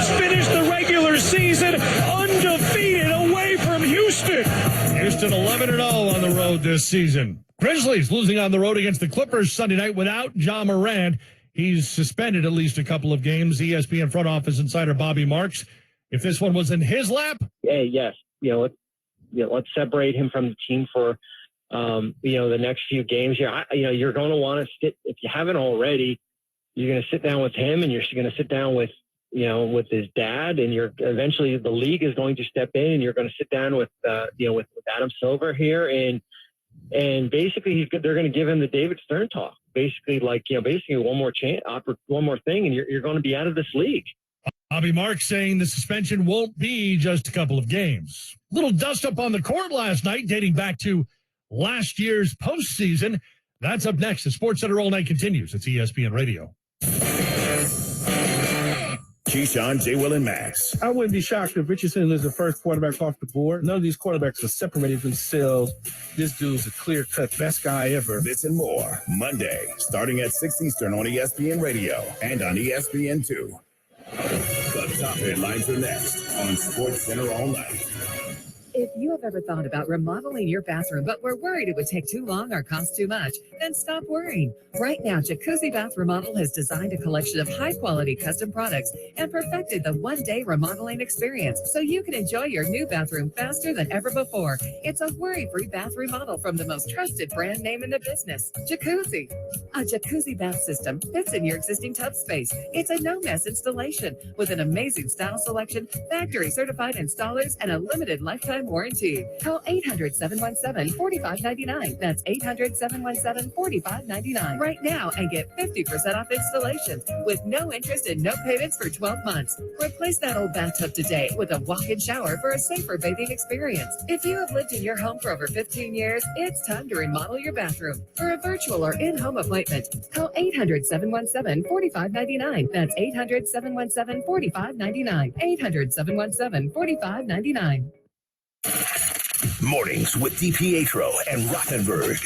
Bears finish the regular season undefeated away from Houston. Houston 11-0 on the road this season. Grizzlies losing on the road against the Clippers Sunday night without Ja Morant. He's suspended at least a couple of games. ESPN front office insider Bobby Marks. If this one was in his lap, yes, let's separate him from the team for the next few games. You're going to want to sit, if you haven't already. You're going to sit down with him, and you're going to sit down with his dad, and you're eventually the league is going to step in, and you're going to sit down with Adam Silver here, and basically they're going to give him the David Stern talk, basically one more chance, one more thing, and you're going to be out of this league. Bobby Marks saying the suspension won't be just a couple of games. Little dust up on the court last night, dating back to last year's postseason. That's up next. The Sports Center All Night continues. It's ESPN Radio. Keyshawn, J. Will, and Max. I wouldn't be shocked if Richardson is the first quarterback off the board. None of these quarterbacks have separated themselves. This dude's a clear-cut best guy ever. This and more, Monday, starting at 6 Eastern on ESPN Radio and on ESPN2. The top headlines are next on Sports Center All Night. If you have ever thought about remodeling your bathroom but were worried it would take too long or cost too much, then stop worrying. Right now, Jacuzzi Bath Remodel has designed a collection of high-quality custom products and perfected the one-day remodeling experience so you can enjoy your new bathroom faster than ever before. It's a worry-free bath remodel from the most trusted brand name in the business, Jacuzzi. A Jacuzzi bath system fits in your existing tub space. It's a no-mess installation with an amazing style selection, factory-certified installers, and a limited lifetime warranty. Call 800-717-4599. That's 800-717-4599 right now and get 50% off installation with no interest and no payments for 12 months. Replace that old bathtub today with a walk-in shower for a safer bathing experience. If you have lived in your home for over 15 years, it's time to remodel your bathroom. For a virtual or in-home appointment, call 800-717-4599. That's 800-717-4599. 800-717-4599. Mornings with DiPietro and Rothenberg.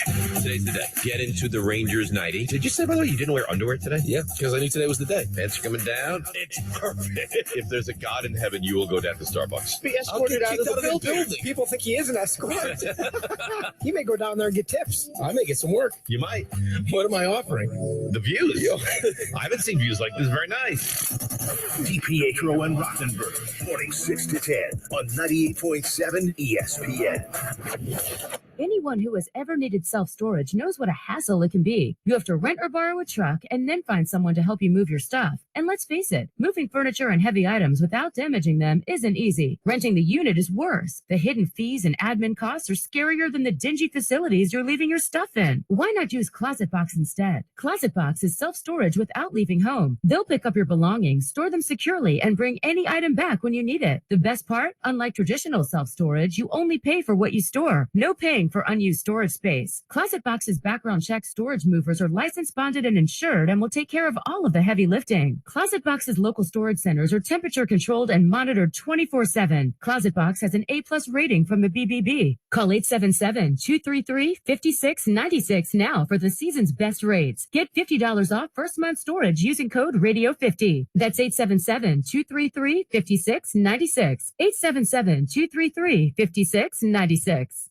Today's the day. Get into the Rangers 90. Did you say, by the way, you didn't wear underwear today? Yeah, because I knew today was the day. Pants are coming down. It's perfect. If there's a God in heaven, you will go down to Starbucks. Be escorted out of the building. People think he is an escort. He may go down there and get tips. I may get some work. You might. What am I offering? The views. I haven't seen views like this. Very nice. DiPietro and Rothenberg. Morning 6 to 10 on 98.7 ESPN. Anyone who has ever needed self-storage knows what a hassle it can be. You have to rent or borrow a truck and then find someone to help you move your stuff. And let's face it, moving furniture and heavy items without damaging them isn't easy. Renting the unit is worse. The hidden fees and admin costs are scarier than the dingy facilities you're leaving your stuff in. Why not use Closet Box instead? Closet Box is self-storage without leaving home. They'll pick up your belongings, store them securely, and bring any item back when you need it. The best part? Unlike traditional self-storage, you only pay for what you store. No paying for unused storage space. Closet Box's background check storage movers are licensed, bonded, and insured and will take care of all of the heavy lifting. Closet Box's local storage centers are temperature controlled and monitored 24/7. Closet Box has an A+ rating from the BBB. Call 877-233-5696 now for the season's best rates. Get $50 off first month storage using code RADIO50. That's 877-233-5696. 877-233-5696.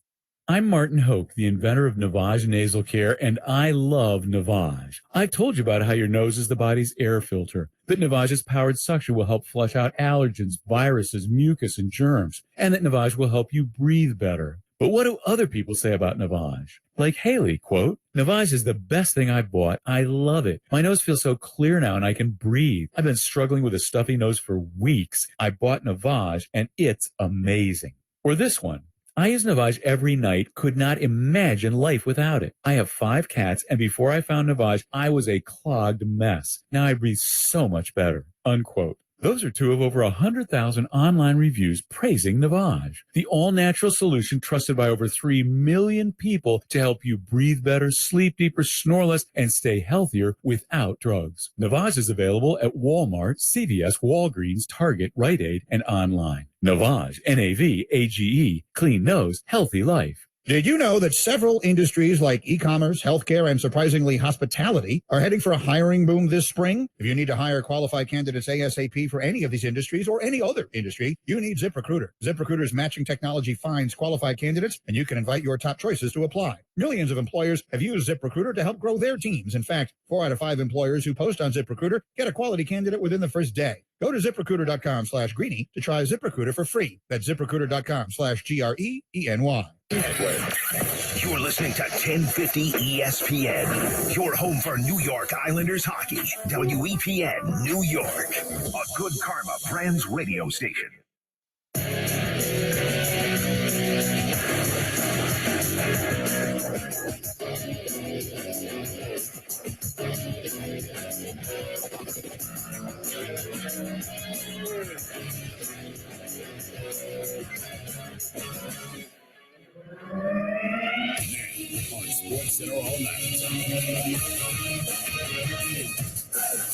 I'm Martin Hoke, the inventor of Navage Nasal Care, and I love Navage. I've told you about how your nose is the body's air filter, that Navage's powered suction will help flush out allergens, viruses, mucus, and germs, and that Navage will help you breathe better. But what do other people say about Navage? Like Haley, quote, Navage is the best thing I've bought. I love it. My nose feels so clear now and I can breathe. I've been struggling with a stuffy nose for weeks. I bought Navage and it's amazing. Or this one. I use Navage every night, could not imagine life without it. I have 5 cats, and before I found Navage, I was a clogged mess. Now I breathe so much better, unquote. Those are 2 of over 100,000 online reviews praising Navage, the all-natural solution trusted by over 3 million people to help you breathe better, sleep deeper, snore less, and stay healthier without drugs. Navage is available at Walmart, CVS, Walgreens, Target, Rite Aid, and online. Navage, Navage, clean nose, healthy life. Did you know that several industries like e-commerce, healthcare, and surprisingly hospitality are heading for a hiring boom this spring? If you need to hire qualified candidates ASAP for any of these industries or any other industry, you need ZipRecruiter. ZipRecruiter's matching technology finds qualified candidates, and you can invite your top choices to apply. Millions of employers have used ZipRecruiter to help grow their teams. In fact, 4 out of 5 employers who post on ZipRecruiter get a quality candidate within the first day. Go to ZipRecruiter.com/Greeny to try ZipRecruiter for free. That's ZipRecruiter.com/GREENY. You're listening to 1050 ESPN, your home for New York Islanders hockey. WEPN New York, a Good Karma Brands radio station. On SportsCenter all night.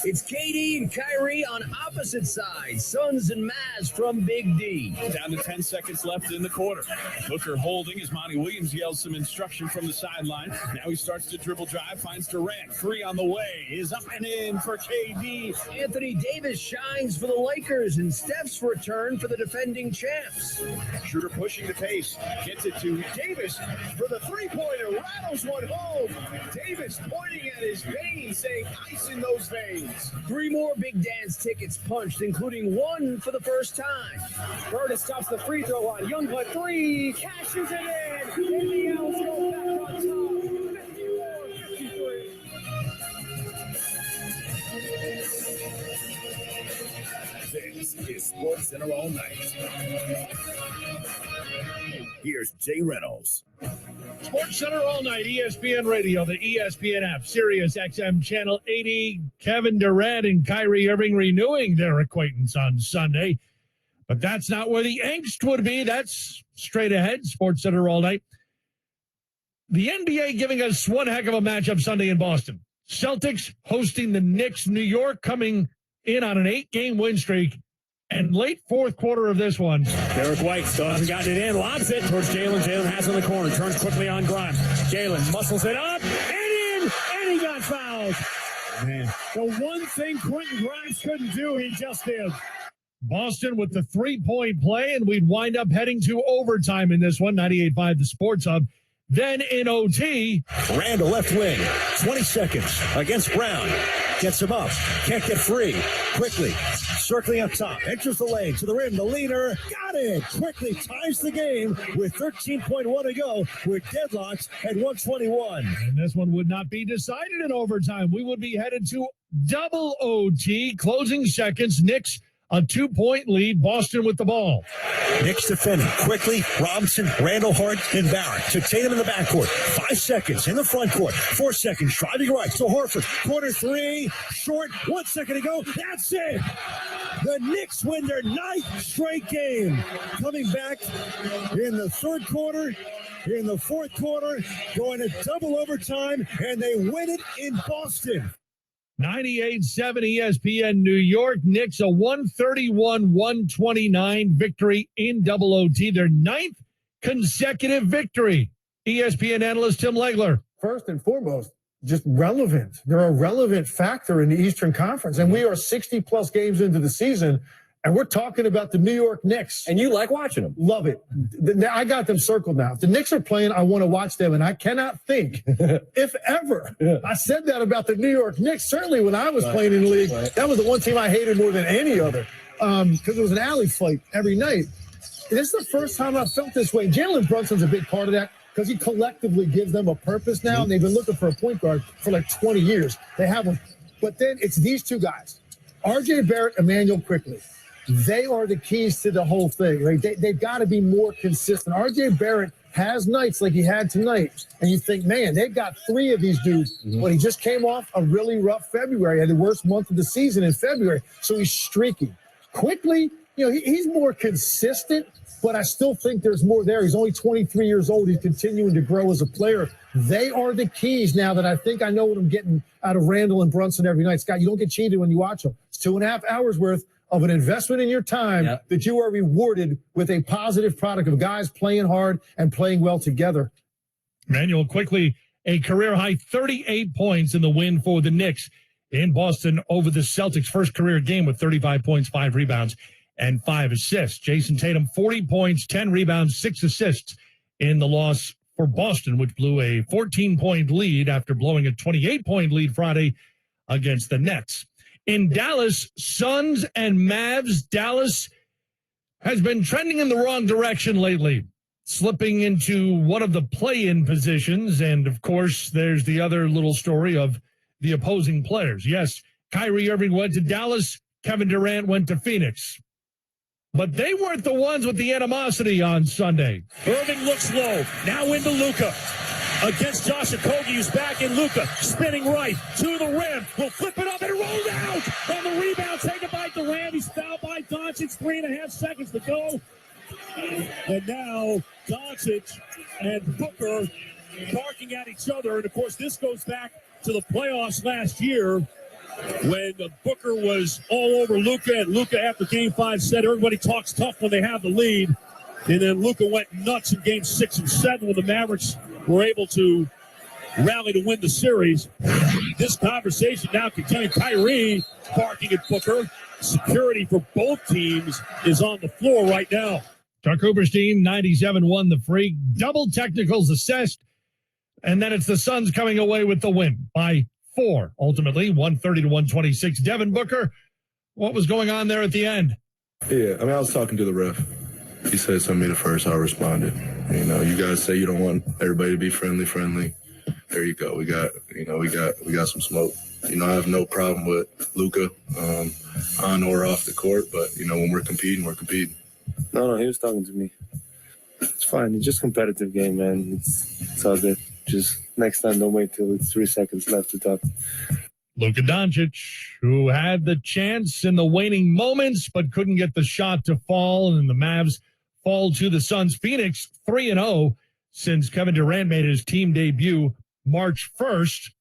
It's KD and Kyrie on opposite sides. Suns and Mavs from Big D. Down to 10 seconds left in the quarter. Booker holding as Monty Williams yells some instruction from the sideline. Now he starts to dribble drive, finds Durant. 3 on the way. Is up and in for KD. Anthony Davis shines for the Lakers, and Steph's return for the defending champs. Schroeder pushing the pace. Gets it to Davis for the three-pointer. Rattles one home. Davis pointing at his veins, saying ice in those veins. 3 more Big Dance tickets punched, including 1 for the first time. Curtis stops the free throw line. Youngblood 3, cashes it in. And the Owls go back on top. 54-53. This is SportsCenter all night. Here's Jay Reynolds. SportsCenter all night, ESPN Radio, the ESPN app, Sirius XM Channel 80. Kevin Durant and Kyrie Irving renewing their acquaintance on Sunday. But that's not where the angst would be. That's straight ahead, SportsCenter all night. The NBA giving us one heck of a matchup Sunday in Boston. Celtics hosting the Knicks. New York coming in on an 8-game win streak. And late fourth quarter of this one. Derek White still hasn't gotten it in. Lobs it towards Jalen. Jalen has it in the corner. Turns quickly on Grimes. Jalen muscles it up and in. And he got fouled. Man. The one thing Quentin Grimes couldn't do, he just did. Boston with the 3-point play, and we'd wind up heading to overtime in this one. 98.5 The Sports Hub. Then in OT. Randall left wing. 20 seconds against Brown. Gets him up. Can't get free. Quickly. Circling up top. Enters the lane to the rim. The leader. Got it. Quickly ties the game with 13.1 to go. We're deadlocked at 121. And this one would not be decided in overtime. We would be headed to double OT. Closing seconds. Knicks a 2-point lead. Boston with the ball. Knicks defending quickly. Robinson, Randall, Hart, and Barrett to Tatum in the backcourt. 5 seconds in the front court. 4 seconds driving right to Horford. Quarter 3, short. 1 second to go. That's it. The Knicks win their 9th straight game. Coming back in the third quarter, in the fourth quarter, going to double overtime, and they win it in Boston. 98.7 ESPN New York. Knicks a 131-129 victory in double OT. Their 9th consecutive victory. ESPN analyst Tim Legler. First and foremost, just relevant. They're a relevant factor in the Eastern Conference. And we are 60-plus games into the season, and we're talking about the New York Knicks. And you like watching them. Love it. I got them circled now. If the Knicks are playing, I want to watch them, and I cannot think, if ever. I said that about the New York Knicks, certainly when I was playing in the league. That was the one team I hated more than any other because it was an alley fight every night. This is the first time I've felt this way. Jalen Brunson's a big part of that because he collectively gives them a purpose now, and they've been looking for a point guard for like 20 years. They have one. But then it's these two guys, R.J. Barrett, Emmanuel Quickley. They are the keys to the whole thing, right? They've got to be more consistent. R.J. Barrett has nights like he had tonight, and you think, man, they've got 3 of these dudes. But he just came off a really rough February, had the worst month of the season in February, so he's streaky. Quickly, he's more consistent, but I still think there's more there. He's only 23 years old. He's continuing to grow as a player. They are the keys now that I think I know what I'm getting out of Randall and Brunson every night. Scott, you don't get cheated when you watch them. It's 2.5 hours worth of an investment in your time that you are rewarded with a positive product of guys playing hard and playing well together. Manuel quickly, a career-high 38 points in the win for the Knicks in Boston over the Celtics. First career game with 35 points, 5 rebounds, and 5 assists. Jason Tatum, 40 points, 10 rebounds, 6 assists in the loss for Boston, which blew a 14-point lead after blowing a 28-point lead Friday against the Nets. In Dallas, Suns and Mavs. Dallas has been trending in the wrong direction lately, slipping into one of the play-in positions. And, of course, there's the other little story of the opposing players. Yes, Kyrie Irving went to Dallas. Kevin Durant went to Phoenix. But they weren't the ones with the animosity on Sunday. Irving looks low. Now into Luka. Against Josh Okogie, who's back in Luka. Spinning right to the rim. Will flip it up and roll out. On the rebound, taken by Durant. He's fouled by Doncic. 3.5 seconds to go. And now Doncic and Booker barking at each other. And, of course, this goes back to the playoffs last year when Booker was all over Luka. And Luka, after Game 5, said everybody talks tough when they have the lead. And then Luka went nuts in Game 6 and 7 when the Mavericks were able to rally to win the series. This conversation now continuing. Kyrie barking at Booker. Security for both teams is on the floor right now. Chuck Hooper's team, 97 won the freak. Double technicals assessed. And then it's the Suns coming away with the win by 4, ultimately, 130-126. Devin Booker, what was going on there at the end? Yeah, I was talking to the ref. He said something to me the first, I responded. You know, you guys say you don't want everybody to be friendly. There you go. We got some smoke. You know, I have no problem with Luka on or off the court, but, you know, when we're competing, we're competing. No, he was talking to me. It's fine. It's just competitive game, man. It's all good. Just next time, don't wait till it's 3 seconds left to talk. Luka Doncic, who had the chance in the waning moments, but couldn't get the shot to fall, and the Mavs fall to the Suns. Phoenix 3-0 since Kevin Durant made his team debut March 1st.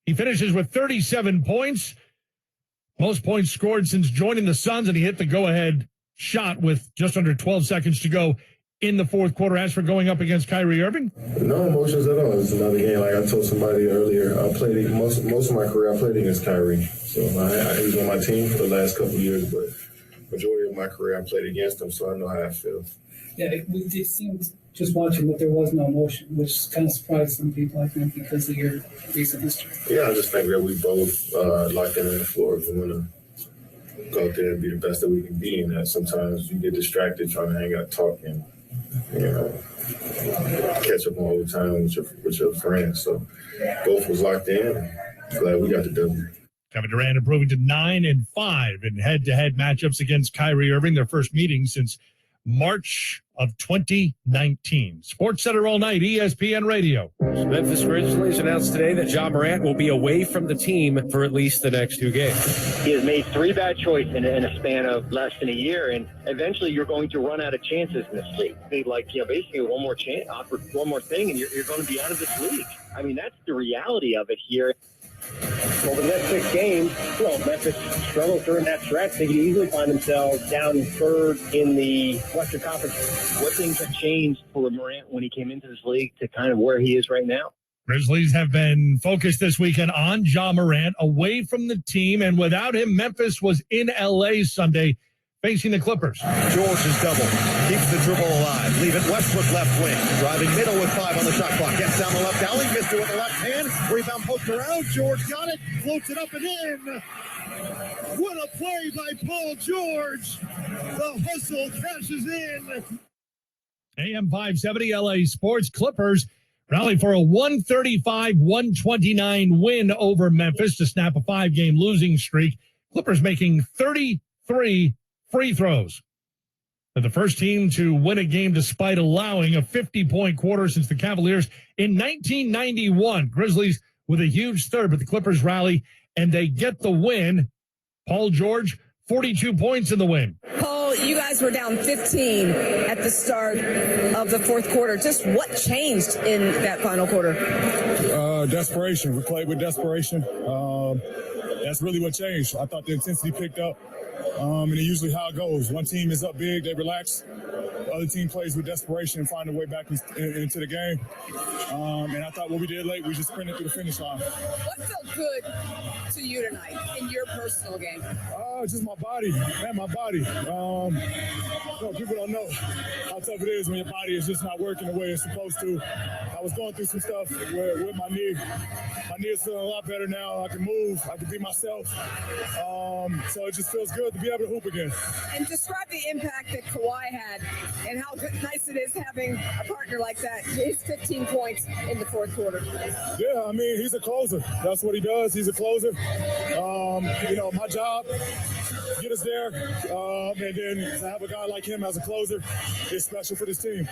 He finishes with 37 points, most points scored since joining the Suns, and he hit the go-ahead shot with just under 12 seconds to go in the fourth quarter. As for going up against Kyrie Irving? No emotions at all. It's another game. Like I told somebody earlier, I played most of my career, I played against Kyrie. So he was on my team for the last couple of years, but majority of my career I played against him, so I know how I feel. Yeah, it seemed just watching that there was no emotion, which kind of surprised some people, I think, because of your recent history. Yeah, I just think that we both locked in on the floor. We want to go out there and be the best that we can be, and that sometimes you get distracted trying to hang out talking. You know, catch up all the time with your friends. So both was locked in. Glad we got the W. Kevin Durant improving to 9-5 in head-to-head matchups against Kyrie Irving, their first meeting since March of 2019. Sports Center all night, ESPN Radio. Memphis Grizzlies announced today that Ja Morant will be away from the team for at least the next 2 games. He has made 3 bad choices in a span of less than a year, and eventually you're going to run out of chances in this league. Basically one more chance, offer one more thing, and you're going to be out of this league. I mean, that's the reality of it here. Over the next 6 games, Memphis struggled during that stretch. They could easily find themselves down 3rd in the Western Conference. What things have changed for Morant when he came into this league to kind of where he is right now? Grizzlies have been focused this weekend on Ja Morant, away from the team, and without him, Memphis was in L.A. Sunday facing the Clippers. George's double. Keeps the dribble alive. Leave it Westbrook left wing. Driving middle with 5 on the shot clock. Gets down the left alley. Missed it with the left hand. Rebound poked around. George got it. Floats it up and in. What a play by Paul George. The hustle cashes in. AM 570 LA Sports. Clippers rally for a 135-129 win over Memphis to snap a 5-game losing streak. Clippers making 33 free throws. They're the first team to win a game despite allowing a 50-point quarter since the Cavaliers in 1991. Grizzlies with a huge third, but the Clippers rally and they get the win. Paul George, 42 points in the win. Paul, you guys were down 15 at the start of the fourth quarter. Just what changed in that final quarter? Desperation. We played with desperation. That's really what changed. I thought the intensity picked up. And it's usually how it goes. One team is up big, they relax. The other team plays with desperation and find a way back into the game. And I thought what we did late, we just sprinted through the finish line. What felt good to you tonight in your personal game? Just my body, man, my body. People don't know how tough it is when your body is just not working the way it's supposed to. I was going through some stuff with my knee. My knee is feeling a lot better now. I can move. I can be myself. So it just feels good to be able to hoop again. And describe the impact that Kawhi had and how nice it is having a partner like that. He's 15 points in the fourth quarter. Yeah, I mean, he's a closer. That's what he does. He's a closer. My job, get us there. And then to have a guy like him as a closer is special for this team.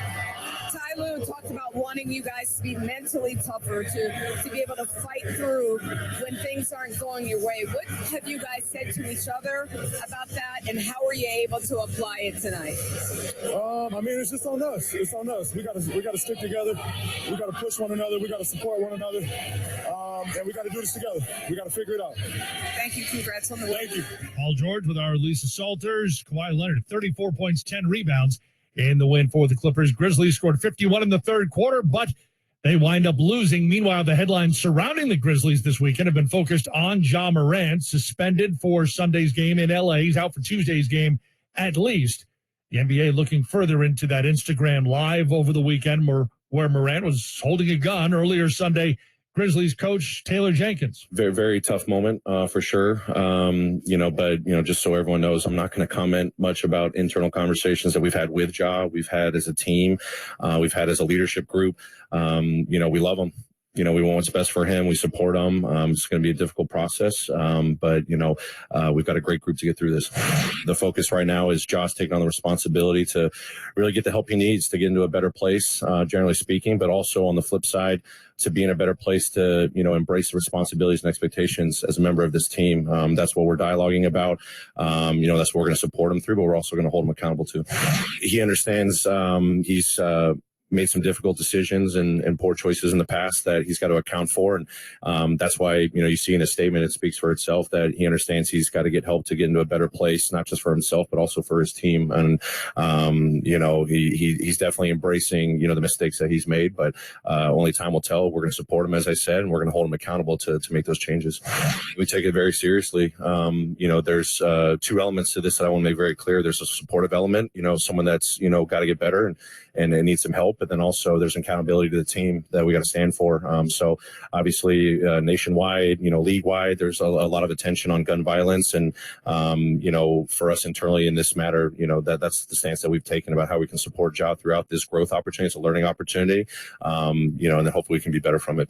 Ty Lue talked about wanting you guys to be mentally tougher, to be able to fight through when things aren't going your way. What have you guys said to each other about that, and how are you able to apply it tonight? It's just on us. It's on us. We got to stick together. We got to push one another. We got to support one another. And we got to do this together. We got to figure it out. Thank you. Congrats on the win. Thank you. Paul George with our Lisa Salters. Kawhi Leonard, 34 points, 10 rebounds in the win for the Clippers. Grizzlies scored 51 in the third quarter, but they wind up losing. Meanwhile, the headlines surrounding the Grizzlies this weekend have been focused on Ja Morant, suspended for Sunday's game in L.A. He's out for Tuesday's game at least. The NBA looking further into that Instagram Live over the weekend where Morant was holding a gun earlier Sunday. Grizzlies coach Taylor Jenkins. Very, very tough moment for sure. But just so everyone knows, I'm not going to comment much about internal conversations that we've had with Ja, we've had as a team, we've had as a leadership group. We love him. We want what's best for him. We support him. It's going to be a difficult process, but we've got a great group to get through this. The focus right now is Josh taking on the responsibility to really get the help he needs to get into a better place, generally speaking, but also on the flip side, to be in a better place to, embrace the responsibilities and expectations as a member of this team. That's what we're dialoguing about. That's what we're going to support him through, but we're also going to hold him accountable to. He understands he's made some difficult decisions and poor choices in the past that he's got to account for. And that's why, you see in his statement, it speaks for itself that he understands he's got to get help to get into a better place, not just for himself, but also for his team. And, he's definitely embracing, the mistakes that he's made, but only time will tell. We're going to support him, as I said, and we're going to hold him accountable to make those changes. We take it very seriously. There's two elements to this that I want to make very clear. There's a supportive element, someone that's, got to get better and needs some help. But then also there's accountability to the team that we got to stand for. So obviously nationwide, league-wide, there's a lot of attention on gun violence. And, for us internally in this matter, that's the stance that we've taken about how we can support Ja throughout this growth opportunity. It's a learning opportunity, and then hopefully we can be better from it.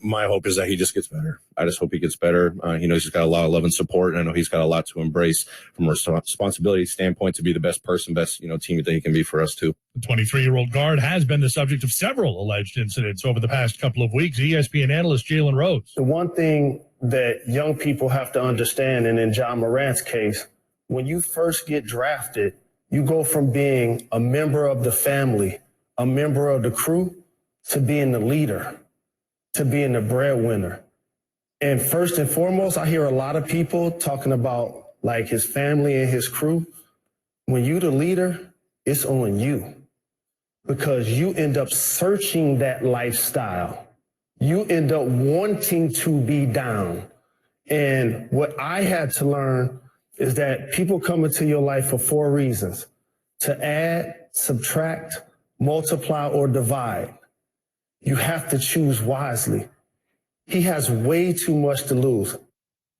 My hope is that he just gets better. I just hope he gets better. He knows he's got a lot of love and support, and I know he's got a lot to embrace from a responsibility standpoint to be the best person, best, teammate that he can be for us too. The 23-year-old guard has been the subject of several alleged incidents over the past couple of weeks. ESPN analyst Jalen Rose. The one thing that young people have to understand, and in Ja Morant's case, when you first get drafted, you go from being a member of the family, a member of the crew, to being the leader, to being the breadwinner. And first and foremost, I hear a lot of people talking about like his family and his crew. When you the leader, it's on you, because you end up searching that lifestyle. You end up wanting to be down. And what I had to learn is that people come into your life for 4 reasons: to add, subtract, multiply, or divide. You have to choose wisely. He has way too much to lose.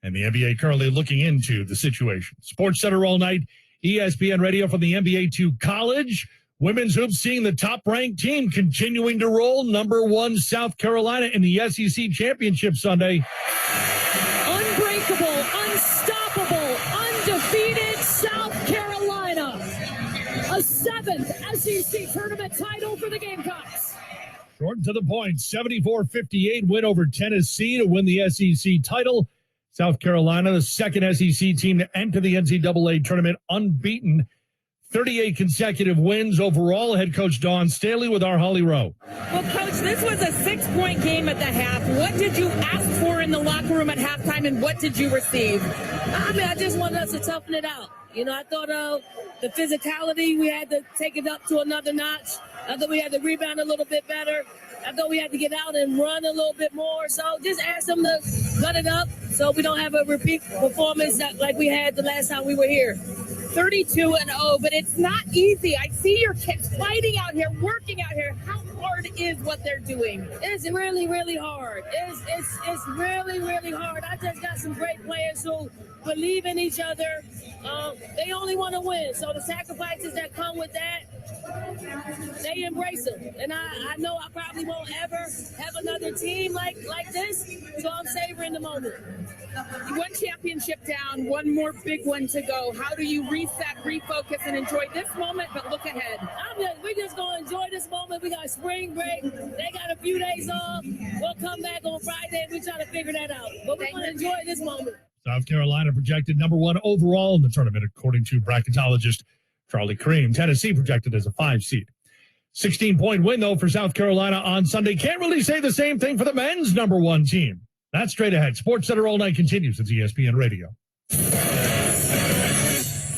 And the NBA currently looking into the situation. Sports Center all night, ESPN Radio from the NBA to college. Women's hoops seeing the top-ranked team continuing to roll. Number 1, South Carolina in the SEC Championship Sunday. Unbreakable, unstoppable, undefeated South Carolina. A 7th SEC tournament title for the Gamecocks. Short to the point, 74-58 win over Tennessee to win the SEC title. South Carolina, the second SEC team to enter the NCAA tournament unbeaten. 38 consecutive wins overall. Head coach Dawn Staley with our Holly Rowe. Well, Coach, this was a 6-point game at the half. What did you ask for in the locker room at halftime, and what did you receive? I just wanted us to toughen it out. I thought the physicality, we had to take it up to another notch. I thought we had to rebound a little bit better. I thought we had to get out and run a little bit more. So just ask them to gut it up so we don't have a repeat performance like we had the last time we were here. 32-0, but it's not easy. I see your kids fighting out here, working out here. How hard is what they're doing? It's really, really hard. It's really, really hard. I just got some great players who believe in each other. They only want to win. So the sacrifices that come with that, they embrace them. And I know I probably won't ever have another team like this, so I'm savoring the moment. One championship down, one more big one to go. How do you reset, refocus, and enjoy this moment, but look ahead? We're just going to enjoy this moment. We got spring break. They got a few days off. We'll come back on Friday and we try to figure that out. But we're going to enjoy this moment. South Carolina projected number 1 overall in the tournament, according to bracketologist Charlie Cream. Tennessee projected as a 5 seed. 16-point win, though, for South Carolina on Sunday. Can't really say the same thing for the men's number 1 team. That's straight ahead. Sports Center all night continues. It's ESPN Radio.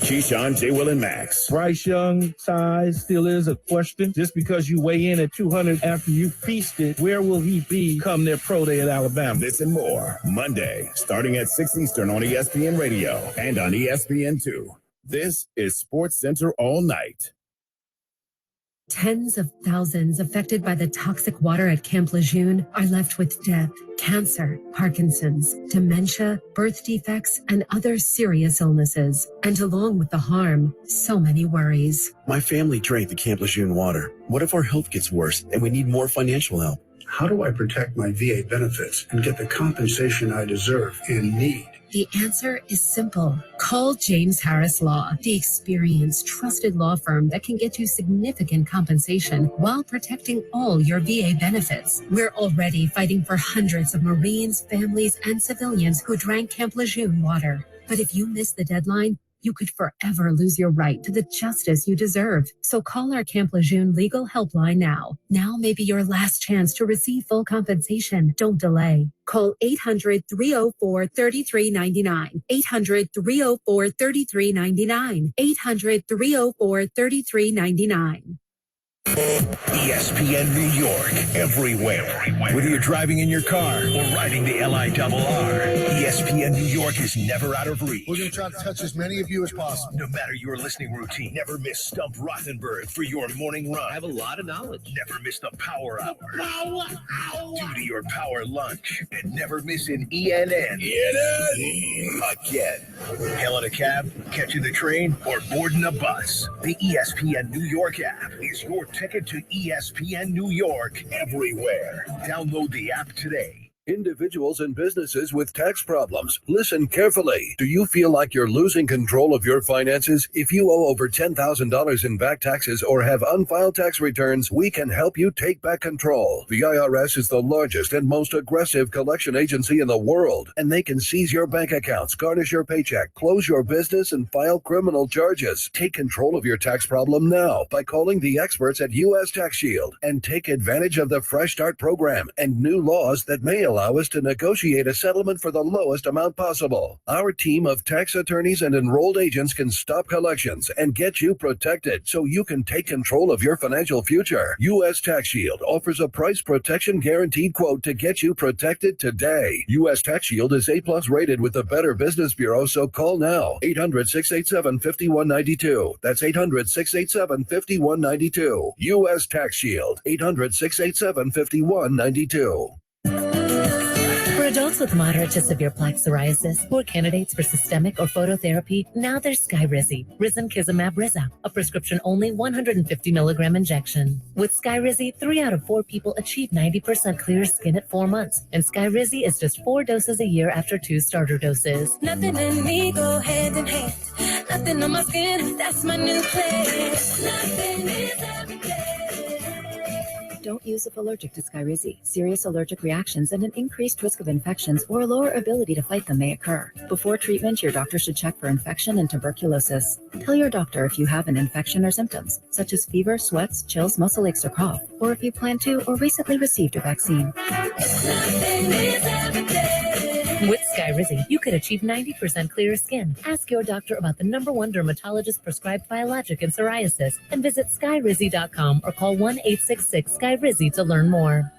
Keyshawn, J. Will, and Max. Bryce Young size still is a question. Just because you weigh in at 200 after you feasted, where will he be come their pro day at Alabama? This and more, Monday, starting at 6 Eastern on ESPN Radio and on ESPN2. This is Sports Center all night. Tens of thousands affected by the toxic water at Camp Lejeune are left with death, cancer, Parkinson's, dementia, birth defects, and other serious illnesses. And along with the harm, so many worries. My family drank the Camp Lejeune water. What if our health gets worse and we need more financial help? How do I protect my VA benefits and get the compensation I deserve and need? The answer is simple. Call James Harris Law, the experienced, trusted law firm that can get you significant compensation while protecting all your VA benefits. We're already fighting for hundreds of Marines, families, and civilians who drank Camp Lejeune water. But if you miss the deadline, you could forever lose your right to the justice you deserve. So call our Camp Lejeune legal helpline now. Now may be your last chance to receive full compensation. Don't delay. Call 800-304-3399. 800-304-3399. 800-304-3399. ESPN New York, everywhere. Whether you're driving in your car or riding the LIRR, ESPN New York is never out of reach. We're going to try to touch as many of you as possible. No matter your listening routine, never miss Stump Rothenberg for your morning run. I have a lot of knowledge. Never miss the Power Hour. Due to your power lunch. And never miss an ENN. Again. Hailing a cab, catching the train, or boarding a bus. The ESPN New York app is your ticket to ESPN New York everywhere. Download the app today. Individuals and businesses with tax problems, listen carefully. Do you feel like you're losing control of your finances? If you owe over $10,000 in back taxes or have unfiled tax returns, we can help you take back control. The IRS is the largest and most aggressive collection agency in the world, and they can seize your bank accounts, garnish your paycheck, close your business, and file criminal charges. Take control of your tax problem now by calling the experts at U.S. Tax Shield and take advantage of the Fresh Start program and new laws that may allow us to negotiate a settlement for the lowest amount possible. Our team of tax attorneys and enrolled agents can stop collections and get you protected so you can take control of your financial future. U.S. Tax Shield offers a price protection guaranteed quote to get you protected today. U.S. Tax Shield is A+ rated with the Better Business Bureau, so call now. 800-687-5192. That's 800-687-5192. U.S. Tax Shield. 800-687-5192. For adults with moderate to severe plaque psoriasis or candidates for systemic or phototherapy, now there's Skyrizi, Risankizumab Riza, a prescription-only 150 milligram injection. With Skyrizi, 3 out of 4 people achieve 90% clear skin at 4 months, and Skyrizi is just 4 doses a year after 2 starter doses. Nothing in me go hand in hand. Nothing on my skin, that's my new place. Nothing is everything. don't use if allergic to Skyrizi. Serious allergic reactions and an increased risk of infections or a lower ability to fight them may occur. Before treatment, your doctor should check for infection and tuberculosis. Tell your doctor if you have an infection or symptoms, such as fever, sweats, chills, muscle aches, or cough, or if you plan to or recently received a vaccine. With Skyrizi, you could achieve 90% clearer skin. Ask your doctor about the #1 dermatologist prescribed biologic in psoriasis and visit skyrizi.com or call 1-866-SKYRIZI to learn more.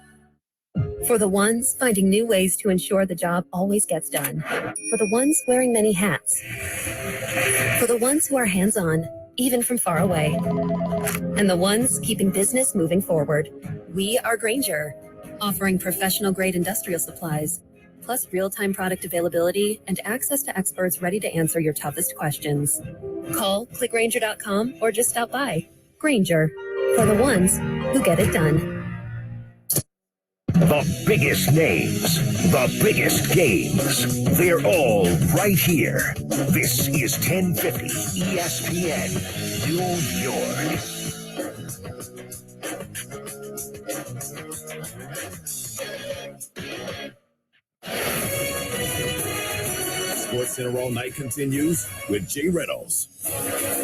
For the ones finding new ways to ensure the job always gets done. For the ones wearing many hats. For the ones who are hands-on, even from far away. And the ones keeping business moving forward. We are Grainger, offering professional-grade industrial supplies, plus real-time product availability and access to experts ready to answer your toughest questions. Call, click Grainger.com, or just stop by. Grainger, for the ones who get it done. The biggest names, the biggest games, they're all right here. This is 1050 ESPN, New York. Sports Center All Night continues with Jay Reynolds.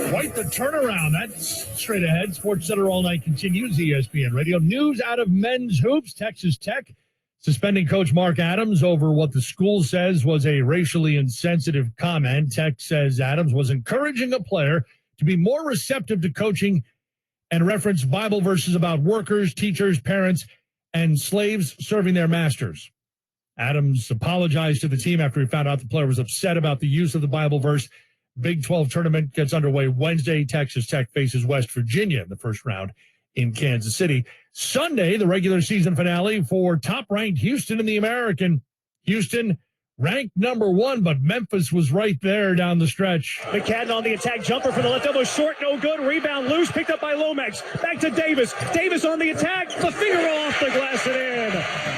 Quite the turnaround. That's straight ahead. Sports Center All Night continues. ESPN Radio. News out of men's hoops. Texas Tech suspending Coach Mark Adams over what the school says was a racially insensitive comment. Tech says Adams was encouraging a player to be more receptive to coaching and reference Bible verses about workers, teachers, parents, and slaves serving their masters. Adams apologized to the team after he found out the player was upset about the use of the Bible verse. Big 12 tournament gets underway Wednesday. Texas Tech faces West Virginia in the first round in Kansas City. Sunday, the regular season finale for top-ranked Houston in the American. Houston ranked #1, but Memphis was right there down the stretch. McCadden on the attack, jumper for the left elbow, short, no good, rebound loose, picked up by Lomax, back to Davis. Davis on the attack, the finger off the glass and in.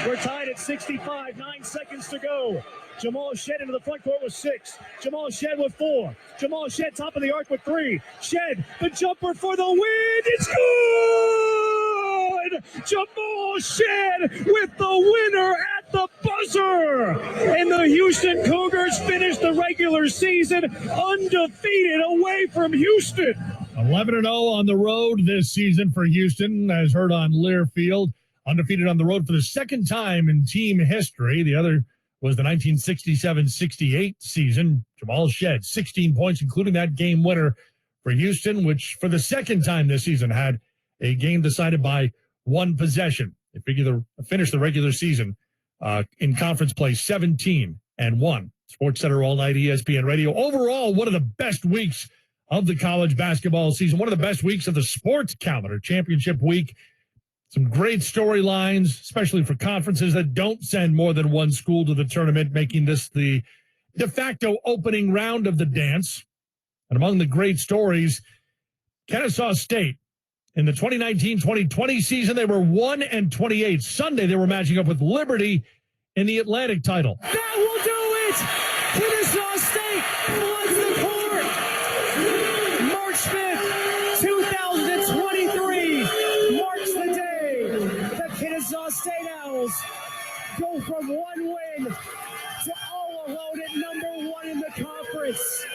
We're tied at 65, 9 seconds to go. Jamal Shed into the front court with 6. Jamal Shed with 4. Jamal Shed top of the arc with 3. Shed, the jumper for the win. It's good! Jamal Shed with the winner at the buzzer. And the Houston Cougars finish the regular season undefeated away from Houston. 11-0 on the road this season for Houston, as heard on Learfield. Undefeated on the road for the second time in team history. The other was the 1967-68 season. Jamal Shed, 16 points, including that game winner for Houston, which for the second time this season had a game decided by one possession. They finished the regular season in conference play 17-1. Sports Center All Night, ESPN Radio. Overall, one of the best weeks of the college basketball season, one of the best weeks of the sports calendar, championship week. Some great storylines, especially for conferences that don't send more than one school to the tournament, making this the de facto opening round of the dance. And among the great stories, Kennesaw State. In the 2019-2020 season, they were 1-28. Sunday, they were matching up with Liberty in the Atlantic title. That will do it! Kennesaw State floods the court! March 5th, 2023 marks the day the Kennesaw State Owls go from one win to all alone at #1 in the conference.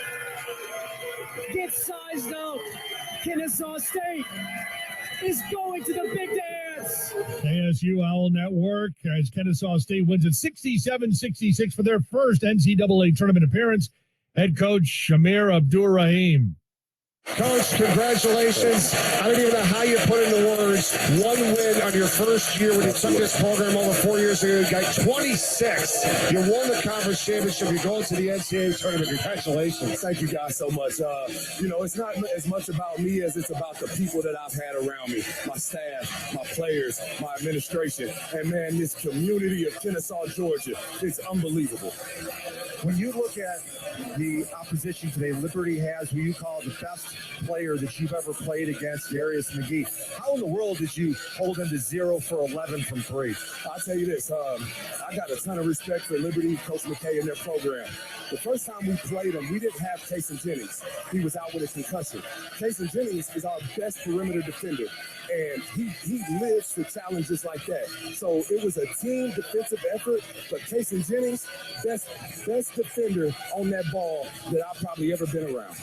Get sized up. Kennesaw State is going to the big dance. ASU Owl Network as Kennesaw State wins at 67-66 for their first NCAA tournament appearance. Head coach Shamir Abdur-Rahim. Coach, congratulations. I don't even know how you put into words. One win on your first year when you took this program over 4 years ago. You got 26. You won the conference championship. You're going to the NCAA tournament. Congratulations. Thank you guys so much. It's not as much about me as it's about the people that I've had around me, my staff, my players, my administration. And, man, this community of Kennesaw, Georgia, it's unbelievable. When you look at the opposition today, Liberty has who you call the best player that you've ever played against, Darius McGee. How in the world well did you hold them to 0 for 11 from 3? I'll tell you this, I got a ton of respect for Liberty, Coach McKay, and their program. The first time we played them, we didn't have Kason Jennings. He was out with a concussion. Kason Jennings is our best perimeter defender, and he lives for challenges like that. So it was a team defensive effort, but Kason Jennings, best defender on that ball that I've probably ever been around.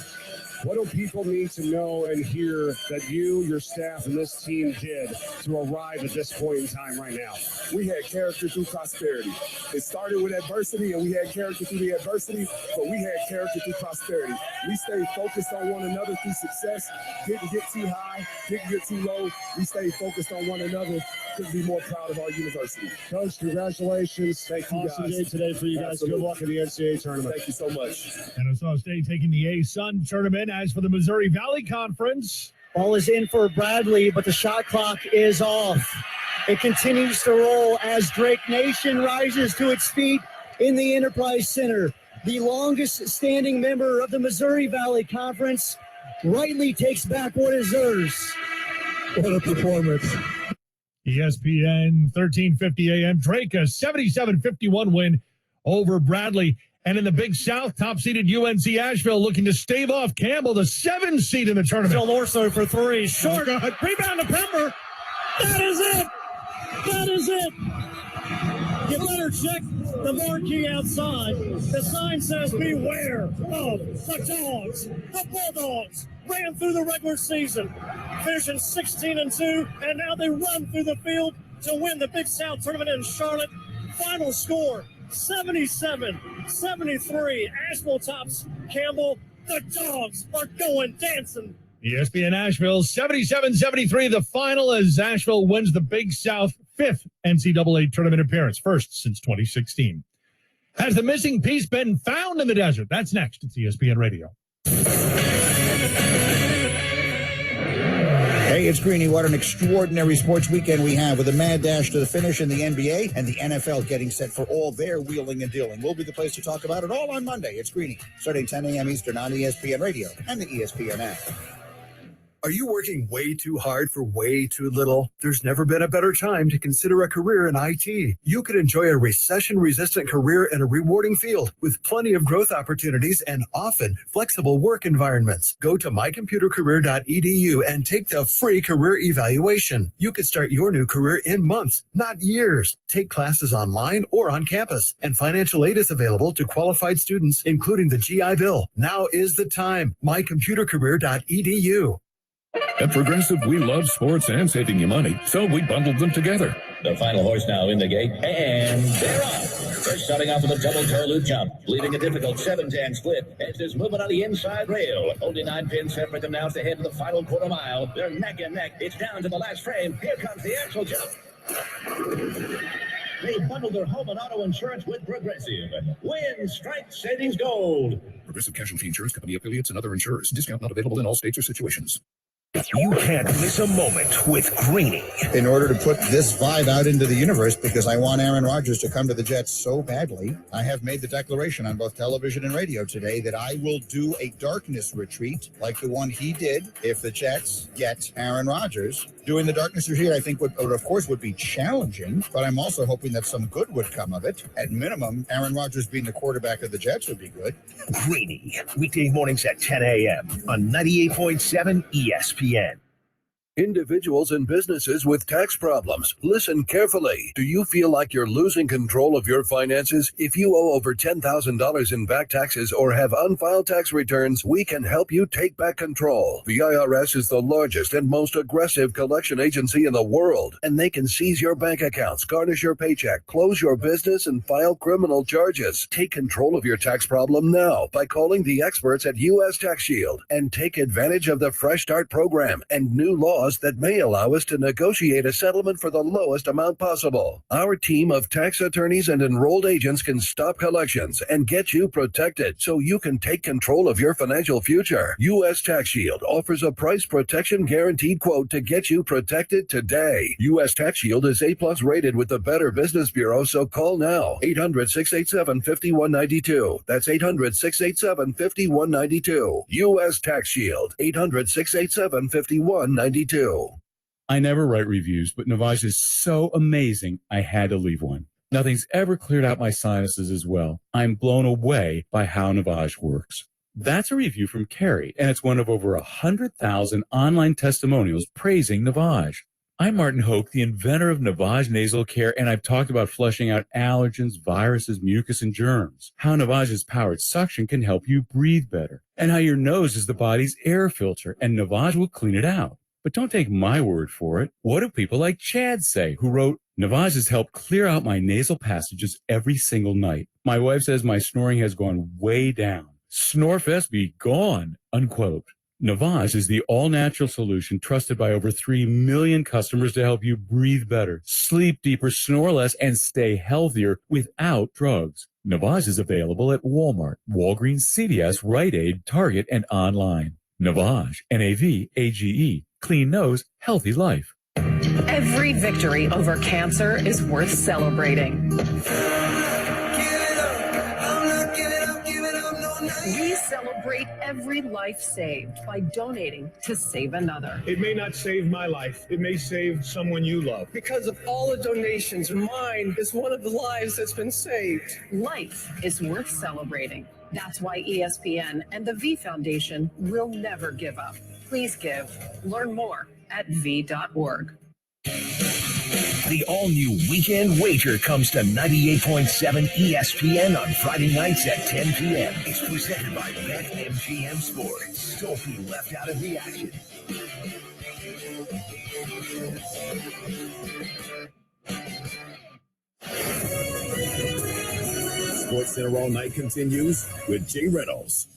What do people need to know and hear that you, your staff, and this team did to arrive at this point in time right now? We had character through prosperity. It started with adversity, and we had character through the adversity, but we had character through prosperity. We stayed focused on one another through success, didn't get too high, didn't get too low. We stayed focused on one another. Couldn't be more proud of our university. Coach, congratulations. Thank you Awesome guys. day Today for you guys. Absolutely. Good luck in the NCAA tournament. Thank you so much. Kennesaw State taking the A-Sun tournament. As for the Missouri Valley Conference, Ball is in for Bradley, but the shot clock is off. It continues to roll as Drake Nation rises to its feet in the Enterprise Center. The longest standing member of the Missouri Valley Conference rightly takes back what is theirs. What a performance. ESPN 1350 AM. Drake, a 77-51 win over Bradley. And in the Big South, top-seeded UNC Asheville looking to stave off Campbell, the 7 seed in the tournament. Del Orso for 3. Short. Rebound to Pember. That is it. That is it. You better check the marquee outside. The sign says, beware of the dogs. The Bulldogs ran through the regular season, finishing 16-2, and now they run through the field to win the Big South tournament in Charlotte. Final score, 77-73. Asheville tops Campbell. The Dogs are going dancing. ESPN Asheville 77-73, the final as Asheville wins the Big South 5th NCAA tournament appearance, first since 2016. Has the missing piece been found in the desert? That's next. It's ESPN Radio. Hey, it's Greeny. What an extraordinary sports weekend we have with a mad dash to the finish in the NBA and the NFL getting set for all their wheeling and dealing. We'll be the place to talk about it all on Monday. It's Greeny, starting 10 a.m. Eastern on ESPN Radio and the ESPN app. Are you working way too hard for way too little? There's never been a better time to consider a career in IT. You could enjoy a recession-resistant career in a rewarding field with plenty of growth opportunities and often flexible work environments. Go to mycomputercareer.edu and take the free career evaluation. You could start your new career in months, not years. Take classes online or on campus, and financial aid is available to qualified students, including the GI Bill. Now is the time. mycomputercareer.edu. At Progressive, we love sports and saving you money, so we bundled them together. The final horse now in the gate, and they're off. They're starting off with a double toe loop jump, leaving a difficult 7-10 split. As there's movement on the inside rail. Only 9 pins separate them now to head to the final quarter mile. They're neck and neck. It's down to the last frame. Here comes the axle jump. They bundled their home and auto insurance with Progressive. Win, strike, savings, gold. Progressive Casualty Insurance Company, affiliates, and other insurers. Discount not available in all states or situations. You can't miss a moment with Greeny. In order to put this vibe out into the universe, because I want Aaron Rodgers to come to the Jets so badly, I have made the declaration on both television and radio today that I will do a darkness retreat like the one he did if the Jets get Aaron Rodgers. Doing the darkness retreat, I think, would of course, would be challenging, but I'm also hoping that some good would come of it. At minimum, Aaron Rodgers being the quarterback of the Jets would be good. Greeny, weekday mornings at 10 a.m. on 98.7 ESPN. Individuals and businesses with tax problems, listen carefully. Do you feel like you're losing control of your finances? If you owe over $10,000 in back taxes or have unfiled tax returns, we can help you take back control. The IRS is the largest and most aggressive collection agency in the world, and they can seize your bank accounts, garnish your paycheck, close your business, and file criminal charges. Take control of your tax problem now by calling the experts at U.S. Tax Shield and take advantage of the Fresh Start program and new laws that may allow us to negotiate a settlement for the lowest amount possible. Our team of tax attorneys and enrolled agents can stop collections and get you protected so you can take control of your financial future. U.S. Tax Shield offers a price protection guaranteed quote to get you protected today. U.S. Tax Shield is A+ rated with the Better Business Bureau, so call now. 800-687-5192. That's 800-687-5192. U.S. Tax Shield. 800-687-5192. I never write reviews, but Navage is so amazing, I had to leave one. Nothing's ever cleared out my sinuses as well. I'm blown away by how Navage works. That's a review from Carrie, and it's one of over 100,000 online testimonials praising Navage. I'm Martin Hoke, the inventor of Navage Nasal Care, and I've talked about flushing out allergens, viruses, mucus, and germs, how Navage's powered suction can help you breathe better, and how your nose is the body's air filter, and Navage will clean it out. But don't take my word for it. What do people like Chad say, who wrote, Navage has helped clear out my nasal passages every single night. My wife says my snoring has gone way down. Snorefest be gone, unquote. Navage is the all-natural solution trusted by over 3 million customers to help you breathe better, sleep deeper, snore less, and stay healthier without drugs. Navage is available at Walmart, Walgreens, CVS, Rite Aid, Target, and online. Navage, N-A-V-A-G-E. Clean nose, healthy life. Every victory over cancer is worth celebrating. We celebrate every life saved by donating to Save Another. It may not save my life. It may save someone you love. Because of all the donations, mine is one of the lives that's been saved. Life is worth celebrating. That's why ESPN and the V Foundation will never give up. Please give. Learn more at v.org. The all-new Weekend Wager comes to 98.7 ESPN on Friday nights at 10 p.m. It's presented by BetMGM Sports. Don't be left out of the action. Sports Center All Night continues with Jay Reynolds.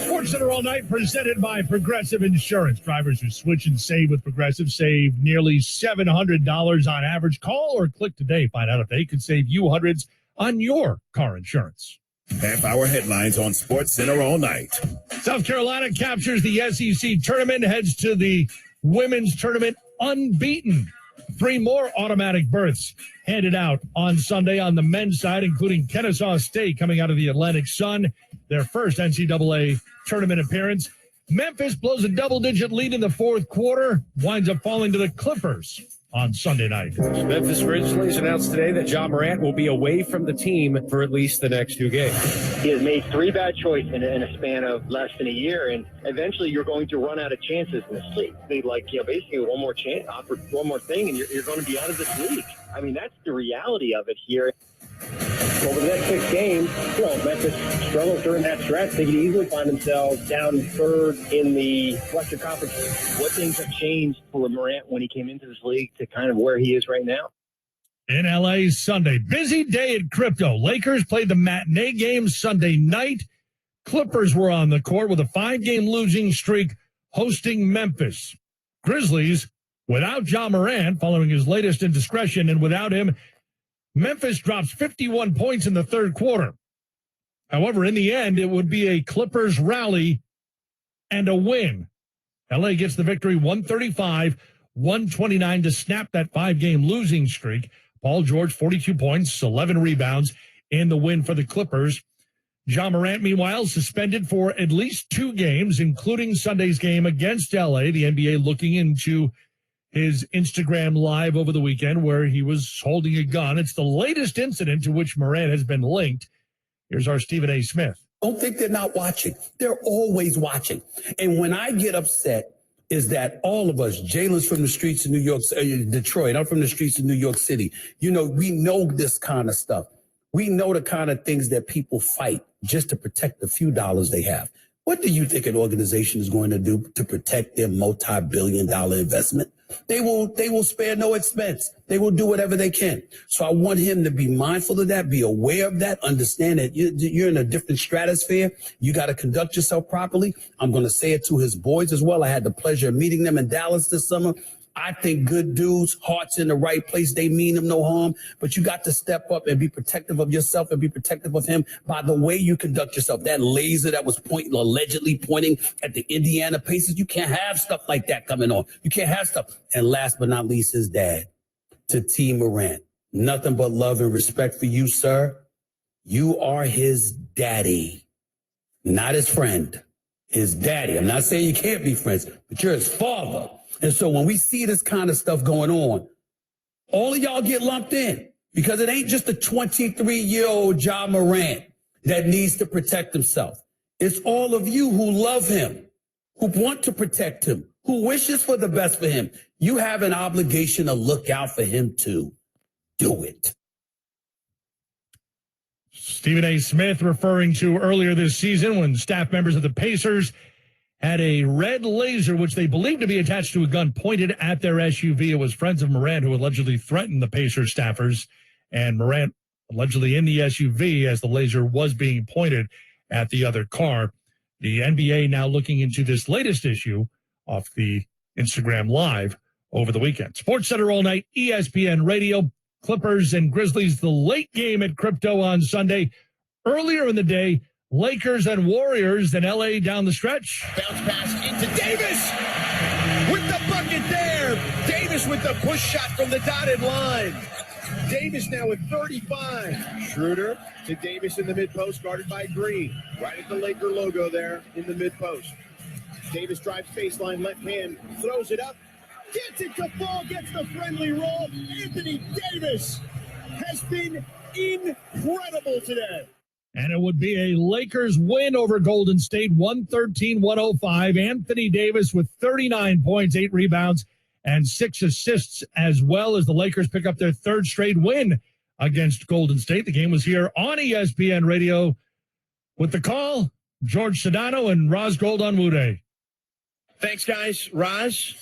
Sports Center All Night presented by Progressive Insurance. Drivers who switch and save with Progressive save nearly $700 on average. Call or click today. Find out if they could save you hundreds on your car insurance. Half-hour headlines on Sports Center All Night. South Carolina captures the SEC tournament, heads to the women's tournament unbeaten. 3 more automatic berths handed out on Sunday on the men's side, including Kennesaw State coming out of the Atlantic Sun, their first NCAA tournament appearance. Memphis blows a double-digit lead in the fourth quarter, winds up falling to the Clippers on Sunday night. Memphis Grizzlies announced today that Ja Morant will be away from the team for at least the next 2 games. He has made 3 bad choices in a span of less than a year, and eventually you're going to run out of chances in this league. They basically one more chance, offer one more thing, and you're going to be out of this league. I mean, that's the reality of it here. Over the next 6 games, Memphis struggles during that stretch. They could easily find themselves down 3rd in the Western Conference. What things have changed for Morant when he came into this league to kind of where he is right now? In L.A. Sunday, busy day at crypto. Lakers played the matinee game Sunday night. Clippers were on the court with a 5-game losing streak hosting Memphis. Grizzlies, without Ja Morant, following his latest indiscretion, and without him, Memphis drops 51 points in the third quarter. However, in the end, it would be a Clippers rally and a win. LA gets the victory 135-129 to snap that 5-game losing streak. Paul George, 42 points, 11 rebounds in the win for the Clippers. Ja Morant, meanwhile, suspended for at least 2 games, including Sunday's game against LA. The NBA looking into his Instagram live over the weekend where he was holding a gun. It's the latest incident to which Morant has been linked. Here's our Stephen A. Smith. Don't think they're not watching. They're always watching. And when I get upset is that all of us, Jalen's from the streets of New York, Detroit, I'm from the streets of New York City. We know this kind of stuff. We know the kind of things that people fight just to protect the few dollars they have. What do you think an organization is going to do to protect their multi-billion-dollar investment? They will spare no expense. They will do whatever they can. So I want him to be mindful of that, be aware of that, understand that you're in a different stratosphere. You got to conduct yourself properly. I'm going to say it to his boys as well. I had the pleasure of meeting them in Dallas this summer. I think good dudes, hearts in the right place. They mean them no harm, but you got to step up and be protective of yourself and be protective of him by the way you conduct yourself. That laser that was allegedly pointing at the Indiana Pacers, you can't have stuff like that coming on. You can't have stuff. And last but not least, his dad, to T. Morant. Nothing but love and respect for you, sir. You are his daddy, not his friend. His daddy. I'm not saying you can't be friends, but you're his father. And so when we see this kind of stuff going on, all of y'all get lumped in because it ain't just a 23-year-old Ja Morant that needs to protect himself. It's all of you who love him, who want to protect him, who wishes for the best for him. You have an obligation to look out for him too. Do it. Stephen A. Smith referring to earlier this season when staff members of the Pacers had a red laser, which they believed to be attached to a gun, pointed at their SUV. It was friends of Morant who allegedly threatened the Pacers staffers, and Morant allegedly in the SUV as the laser was being pointed at the other car. The NBA now looking into this latest issue off the Instagram Live over the weekend. Sports Center all night, ESPN Radio, Clippers and Grizzlies, the late game at Crypto on Sunday. Earlier in the day, Lakers and Warriors in L.A. down the stretch. Bounce pass into Davis with the bucket there. Davis with the push shot from the dotted line. Davis now with 35. Schroeder to Davis in the mid-post, guarded by Green. Right at the Laker logo there in the mid-post. Davis drives baseline, left hand, throws it up, gets it to fall, gets the friendly roll. Anthony Davis has been incredible today. And it would be a Lakers win over Golden State, 113-105. Anthony Davis with 39 points, 8 rebounds, and 6 assists, as well as the Lakers pick up their third straight win against Golden State. The game was here on ESPN Radio with the call, George Sedano and Roz Gold-Onwude. Thanks, guys. Roz,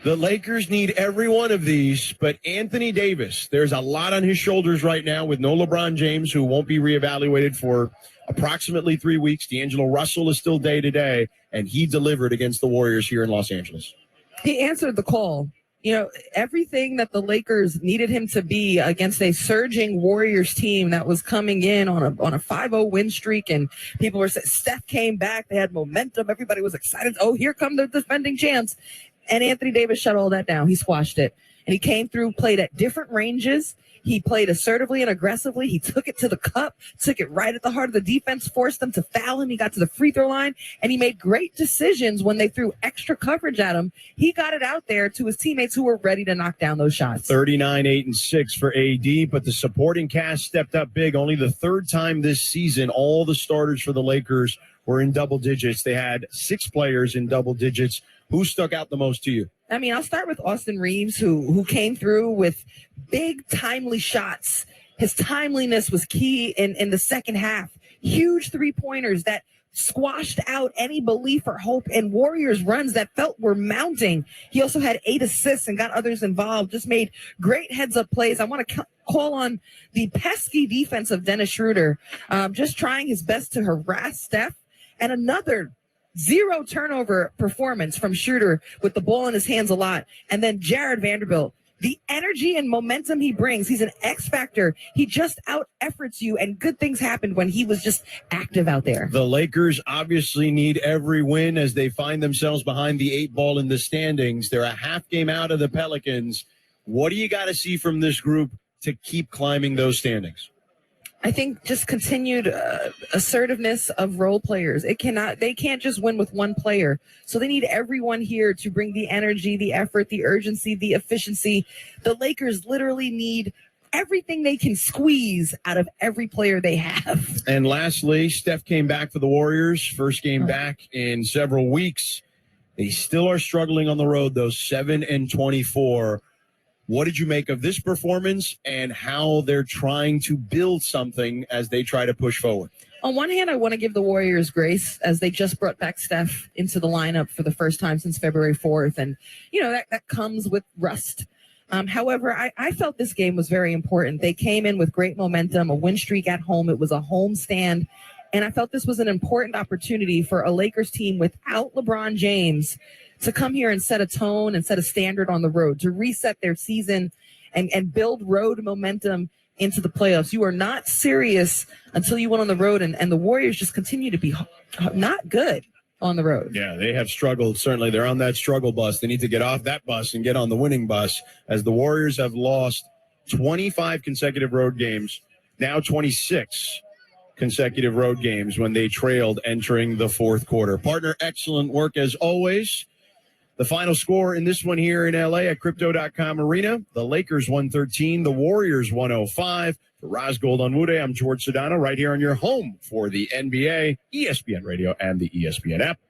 the Lakers need every one of these, but Anthony Davis, there's a lot on his shoulders right now with no LeBron James, who won't be reevaluated for approximately 3 weeks. D'Angelo Russell is still day-to-day, and he delivered against the Warriors here in Los Angeles. He answered the call. You know, everything that the Lakers needed him to be against a surging Warriors team that was coming in on a 5-0 win streak, and people were saying Steph came back, they had momentum, everybody was excited. Oh, here come the defending champs. And Anthony Davis shut all that down. He squashed it. And he came through, played at different ranges. He played assertively and aggressively. He took it to the cup, took it right at the heart of the defense, forced them to foul him. He got to the free throw line, and he made great decisions when they threw extra coverage at him. He got it out there to his teammates who were ready to knock down those shots. 39, 8, and 6 for AD, but the supporting cast stepped up big. Only the third time this season all the starters for the Lakers were in double digits. They had 6 players in double digits. Who stuck out the most to you? I mean, I'll start with Austin Reeves, who came through with big, timely shots. His timeliness was key in the second half. Huge three-pointers that squashed out any belief or hope in Warriors runs that felt were mounting. He also had 8 assists and got others involved, just made great heads-up plays. I want to call on the pesky defense of Dennis Schroeder, just trying his best to harass Steph. And another 0 turnover performance from Schroeder with the ball in his hands a lot. And then Jared Vanderbilt, the energy and momentum he brings, he's an X factor. He just out-efforts you, and good things happened when he was just active out there. The Lakers obviously need every win as they find themselves behind the 8 ball in the standings. They're a half game out of the Pelicans. What do you got to see from this group to keep climbing those standings? I think just continued assertiveness of role players. They can't just win with one player. So they need everyone here to bring the energy, the effort, the urgency, the efficiency. The Lakers literally need everything they can squeeze out of every player they have. And lastly, Steph came back for the Warriors. First game back in several weeks. They still are struggling on the road, though, 7-24. What did you make of this performance and how they're trying to build something as they try to push forward? On one hand, I want to give the Warriors grace as they just brought back Steph into the lineup for the first time since February 4th. And, you know, that comes with rust. However, I felt this game was very important. They came in with great momentum, a win streak at home. It was a home stand. And I felt this was an important opportunity for a Lakers team without LeBron James to come here and set a tone and set a standard on the road, to reset their season and build road momentum into the playoffs. You are not serious until you went on the road, and the Warriors just continue to be not good on the road. Yeah, they have struggled. Certainly, they're on that struggle bus. They need to get off that bus and get on the winning bus, as the Warriors have lost 25 consecutive road games, now 26 consecutive road games when they trailed entering the fourth quarter. Partner, excellent work as always. The final score in this one here in LA at Crypto.com Arena, the Lakers 113, the Warriors 105. For Roz Gold on Wude, I'm George Sedano, right here on your home for the NBA, ESPN Radio, and the ESPN app.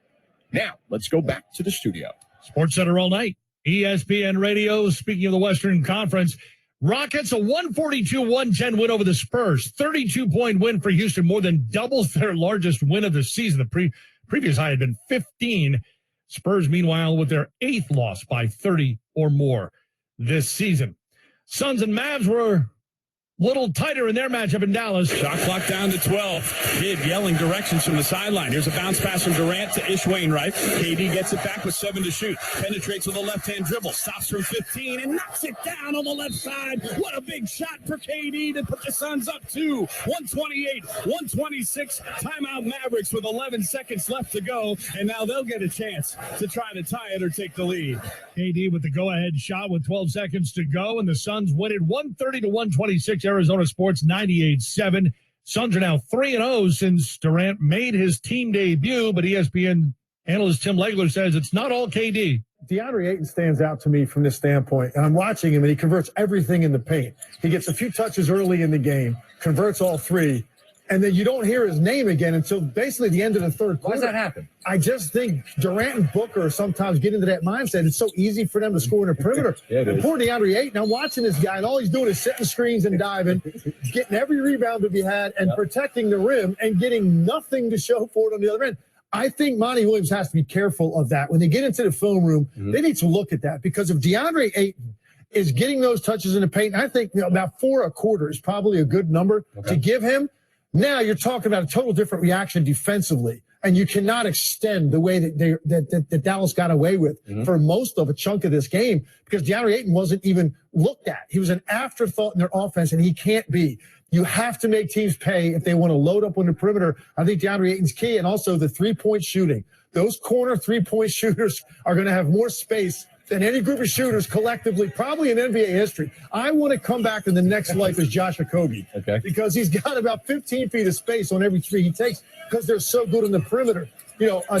Now, let's go back to the studio. Sports Center all night. ESPN Radio, speaking of the Western Conference, Rockets a 142-110 win over the Spurs. 32-point win for Houston, more than double their largest win of the season. The previous high had been 15. Spurs, meanwhile, with their 8th loss by 30 or more this season. Suns and Mavs were a little tighter in their matchup in Dallas. Shot clock down to 12. Kidd yelling directions from the sideline. Here's a bounce pass from Durant to Ish Wainwright. KD gets it back with 7 to shoot. Penetrates with a left-hand dribble. Stops from 15 and knocks it down on the left side. What a big shot for KD to put the Suns up to 128-126. Timeout Mavericks with 11 seconds left to go. And now they'll get a chance to try to tie it or take the lead. KD with the go-ahead shot with 12 seconds to go. And the Suns win it 130-126. Arizona Sports 98-7. Suns are now 3-0 since Durant made his team debut, but ESPN analyst Tim Legler says it's not all KD. DeAndre Ayton stands out to me from this standpoint, and I'm watching him, and he converts everything in the paint. He gets a few touches early in the game, converts all 3, and then you don't hear his name again until basically the end of the third quarter. Why does that happen? I just think Durant and Booker sometimes get into that mindset. It's so easy for them to score in the perimeter. And poor DeAndre Ayton, I'm watching this guy, and all he's doing is setting screens and diving, getting every rebound to be had, and protecting the rim, and getting nothing to show for it on the other end. I think Monty Williams has to be careful of that. When they get into the film room, they need to look at that, because if DeAndre Ayton is getting those touches in the paint, I think about 4 a quarter is probably a good number to give him. Now you're talking about a total different reaction defensively, and you cannot extend the way that Dallas got away with for most of a chunk of this game, because DeAndre Ayton wasn't even looked at. He was an afterthought in their offense, and he can't be. You have to make teams pay if they want to load up on the perimeter. I think DeAndre Ayton's key, and also the three-point shooting. Those corner three-point shooters are going to have more space than any group of shooters collectively, probably in NBA history. I want to come back in the next life as Josh Okogie, because he's got about 15 feet of space on every 3 he takes, because they're so good on the perimeter.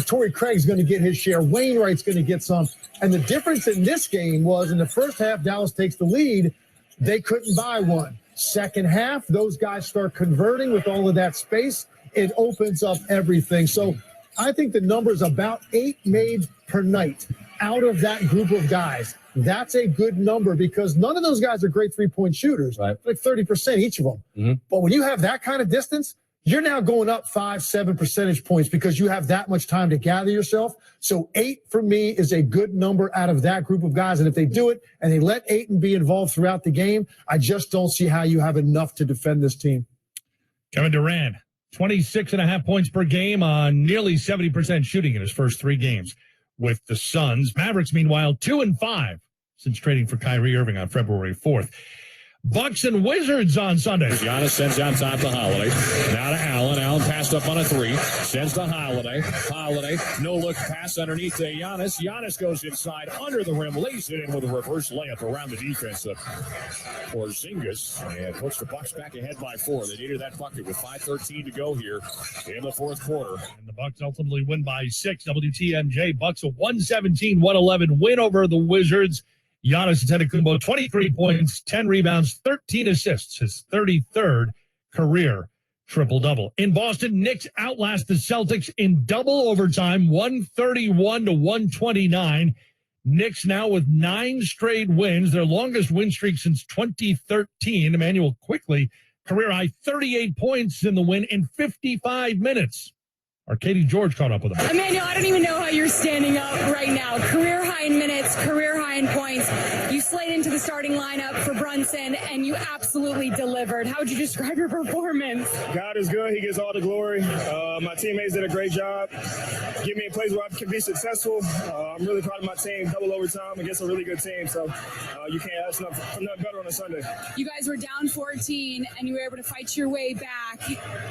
Torrey Craig's going to get his share. Wainwright's going to get some. And the difference in this game was in the first half, Dallas takes the lead. They couldn't buy one. Second half, those guys start converting with all of that space. It opens up everything. So I think the number is about 8 made per night out of that group of guys. That's a good number, because none of those guys are great three-point shooters, like 30% each of them. But when you have that kind of distance, you're now going up 5-7 percentage points, because you have that much time to gather yourself. So 8 for me is a good number out of that group of guys. And if they do it and they let Ayton be involved throughout the game, I just don't see how you have enough to defend this team. Kevin Durant, 26.5 points per game on nearly 70% shooting in his first 3 games with the Suns. Mavericks, meanwhile, 2-5 since trading for Kyrie Irving on February 4th. Bucks and Wizards on Sunday. Giannis sends out top to Holiday. Now to Allen. Allen passed up on a 3. Sends to Holiday. Holiday, no look pass underneath to Giannis. Giannis goes inside under the rim, lays it in with a reverse layup around the defense of Porzingis, and puts the Bucks back ahead by 4. They needed that bucket with 5:13 to go here in the fourth quarter. And the Bucks ultimately win by 6. WTMJ Bucks a 117-111 win over the Wizards. Giannis Antetokounmpo, 23 points, 10 rebounds, 13 assists, his 33rd career triple-double. In Boston, Knicks outlast the Celtics in double overtime, 131-129. Knicks now with 9 straight wins, their longest win streak since 2013. Emmanuel Quickley, career-high 38 points in the win in 55 minutes. Our Katie George caught up with him. Emmanuel, I don't even know how you're standing up right now. Career high in minutes, career high in points. You slayed into the starting lineup for Brunson, and you absolutely delivered. How would you describe your performance? God is good. He gets all the glory. My teammates did a great job. Get me in place where I can be successful. I'm really proud of my team. Double overtime against a really good team. So you can't ask nothing better on a Sunday. You guys were down 14, and you were able to fight your way back.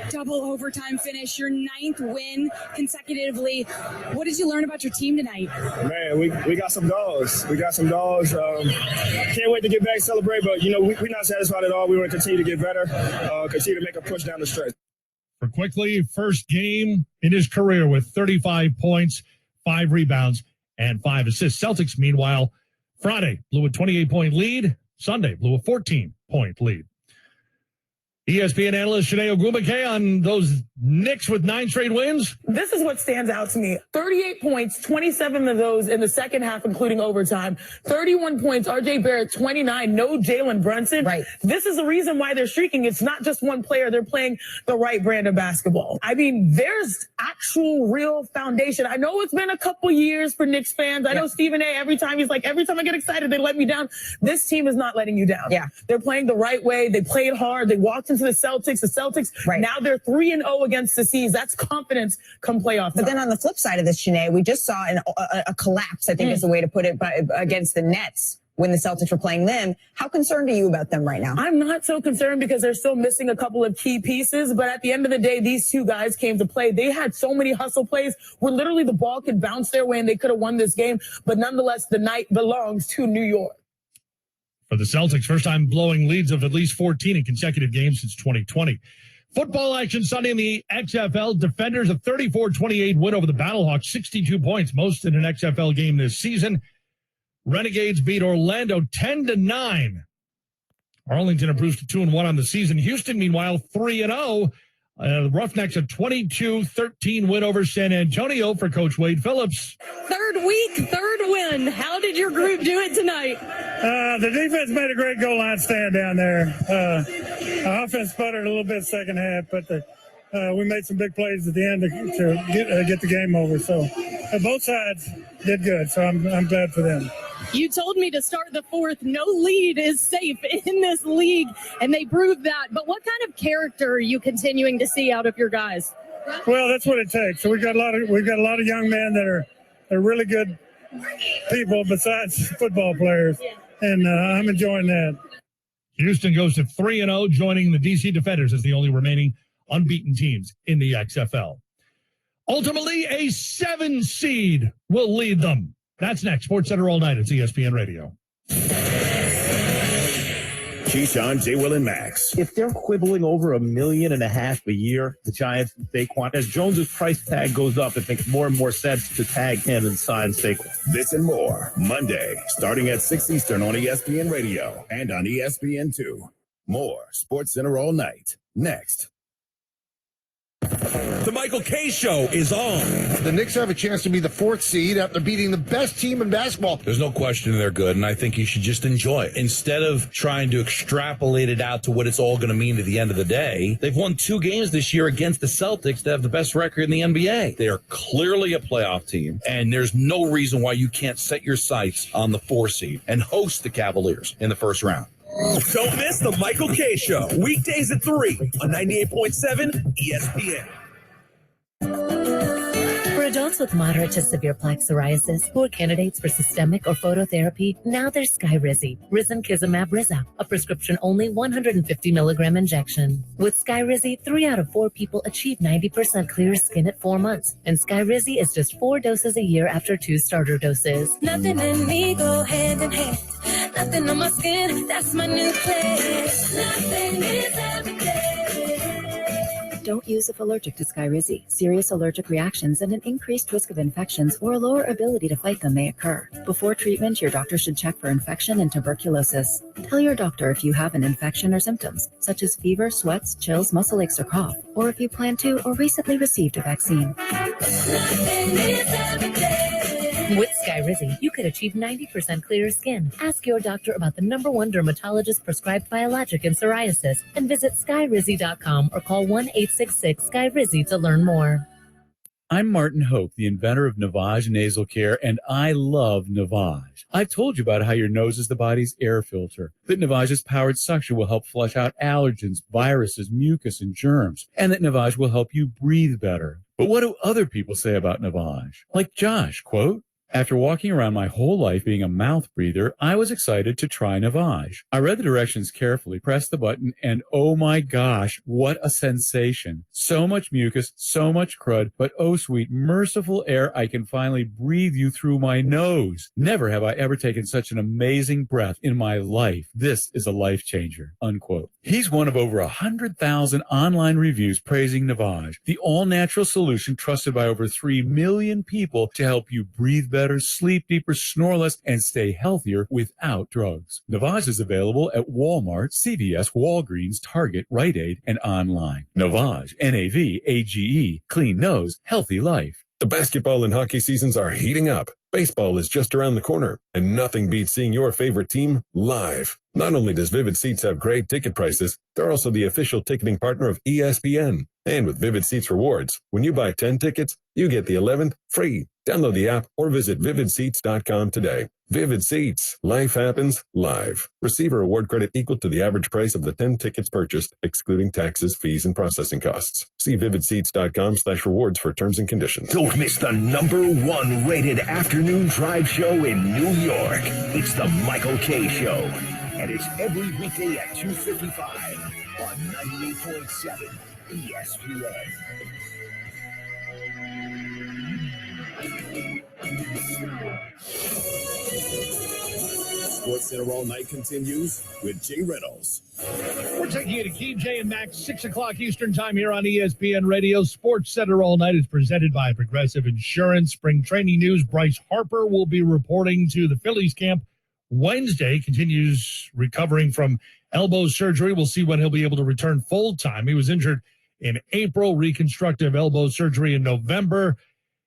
Double overtime finish, your 9th win consecutively. What did you learn about your team tonight? Man, we got some dogs. Can't wait to get back and celebrate, but we're not satisfied at all. We want to continue to get better, continue to make a push down the stretch. For Quickley, first game in his career with 35 points, 5 rebounds, and 5 assists. Celtics, meanwhile, Friday blew a 28-point lead. Sunday blew a 14-point lead. ESPN analyst Shanae Ogwumike on those Knicks with 9 straight wins. This is what stands out to me. 38 points, 27 of those in the second half, including overtime. 31 points, RJ Barrett, 29, no Jalen Brunson. Right. This is the reason why they're streaking. It's not just one player. They're playing the right brand of basketball. I mean, there's actual real foundation. I know it's been a couple years for Knicks fans. I know Stephen A, every time I get excited, they let me down. This team is not letting you down. Yeah. They're playing the right way. They played hard. They walked into the Celtics. The Celtics, now they're 3-0 against the C's. That's confidence come playoff time. But then on the flip side of this, Shanae, we just saw a collapse, I think is the way to put it, against the Nets when the Celtics were playing them. How concerned are you about them right now? I'm not so concerned because they're still missing a couple of key pieces. But at the end of the day, these two guys came to play. They had so many hustle plays where literally the ball could bounce their way and they could have won this game. But nonetheless, the night belongs to New York. For the Celtics, first time blowing leads of at least 14 in consecutive games since 2020. Football action Sunday in the XFL. Defenders a 34-28 win over the Battlehawks, 62 points, most in an XFL game this season. Renegades beat Orlando 10-9. Arlington improves to 2-1 on the season. Houston, meanwhile, 3-0. The Roughnecks a 22-13 win over San Antonio for Coach Wade Phillips. Third win. How did your group do it tonight? The defense made a great goal line stand down there. The offense sputtered a little bit second half, but we made some big plays at the end to get the game over. So both sides did good. So I'm glad for them. You told me to start the fourth. No lead is safe in this league, and they proved that. But what kind of character are you continuing to see out of your guys? Well, that's what it takes. So we've got a lot of young men that are really good people besides football players, and I'm enjoying that. Houston goes to 3-0, joining the DC Defenders as the only remaining unbeaten teams in the XFL. Ultimately, a 7 seed will lead them. That's next. Sports Center all night. It's ESPN Radio. Keyshawn, J. Will, and Max. If they're quibbling over $1.5 million a year, the Giants and Saquon, as Jones's price tag goes up, it makes more and more sense to tag him and sign Saquon. This and more, Monday, starting at 6 Eastern on ESPN Radio and on ESPN2. More Sports Center all night. Next. The Michael K. Show is on. The Knicks have a chance to be the 4th seed after beating the best team in basketball. There's no question they're good, and I think you should just enjoy it. Instead of trying to extrapolate it out to what it's all going to mean at the end of the day, they've won 2 games this year against the Celtics that have the best record in the NBA. They are clearly a playoff team, and there's no reason why you can't set your sights on the 4 seed and host the Cavaliers in the first round. Don't miss the Michael K. Show, weekdays at 3 on 98.7 ESPN. For adults with moderate to severe plaque psoriasis who are candidates for systemic or phototherapy, now there's Skyrizi, Risankizumab Riza, a prescription-only 150 milligram injection. With Skyrizi, 3 out of 4 people achieve 90% clear skin at 4 months, and Skyrizi is just 4 doses a year after 2 starter doses. Nothing in me go hand in hand. Nothing on my skin, that's my new place. Nothing is every day. Don't use if allergic to Skyrizi. Serious allergic reactions and an increased risk of infections or a lower ability to fight them may occur. Before treatment, your doctor should check for infection and tuberculosis. Tell your doctor if you have an infection or symptoms, such as fever, sweats, chills, muscle aches, or cough, or if you plan to or recently received a vaccine. Nothing is every day. With Skyrizi, you could achieve 90% clearer skin. Ask your doctor about the #1 dermatologist prescribed biologic in psoriasis and visit skyrizi.com or call 1-866-SKYRIZI to learn more. I'm Martin Hope, the inventor of Navage Nasal Care, and I love Navage. I've told you about how your nose is the body's air filter, that Navage's powered suction will help flush out allergens, viruses, mucus, and germs, and that Navage will help you breathe better. But what do other people say about Navage? Like Josh, quote, "After walking around my whole life being a mouth breather, I was excited to try Navage. I read the directions carefully, pressed the button, and oh my gosh, what a sensation. So much mucus, so much crud, but oh sweet, merciful air, I can finally breathe you through my nose. Never have I ever taken such an amazing breath in my life. This is a life changer," unquote. He's one of over 100,000 online reviews praising Navage, the all-natural solution trusted by over 3 million people to help you breathe better better, sleep deeper, snore less, and stay healthier without drugs. Navage is available at Walmart, CVS, Walgreens, Target, Rite Aid, and online. Navage, Navage, clean nose, healthy life. The basketball and hockey seasons are heating up. Baseball is just around the corner, and nothing beats seeing your favorite team live. Not only does Vivid Seats have great ticket prices, they're also the official ticketing partner of ESPN. And with Vivid Seats rewards, when you buy 10 tickets, you get the 11th free. Download the app or visit vividseats.com today. Vivid Seats. Life happens live. Receive a reward credit equal to the average price of the 10 tickets purchased, excluding taxes, fees, and processing costs. See vividseats.com/rewards for terms and conditions. Don't miss the #1 rated afternoon drive show in New York. It's the Michael K. Show. And it's every weekday at 2:55 on 98.7 ESPN. Sports Center All Night continues with Jay Reynolds. We're taking you to KJ and Max, 6 o'clock Eastern time here on ESPN Radio. Sports Center All Night is presented by Progressive Insurance. Spring training news, Bryce Harper will be reporting to the Phillies camp Wednesday. Continues recovering from elbow surgery. We'll see when he'll be able to return full-time. He was injured in April, reconstructive elbow surgery in November.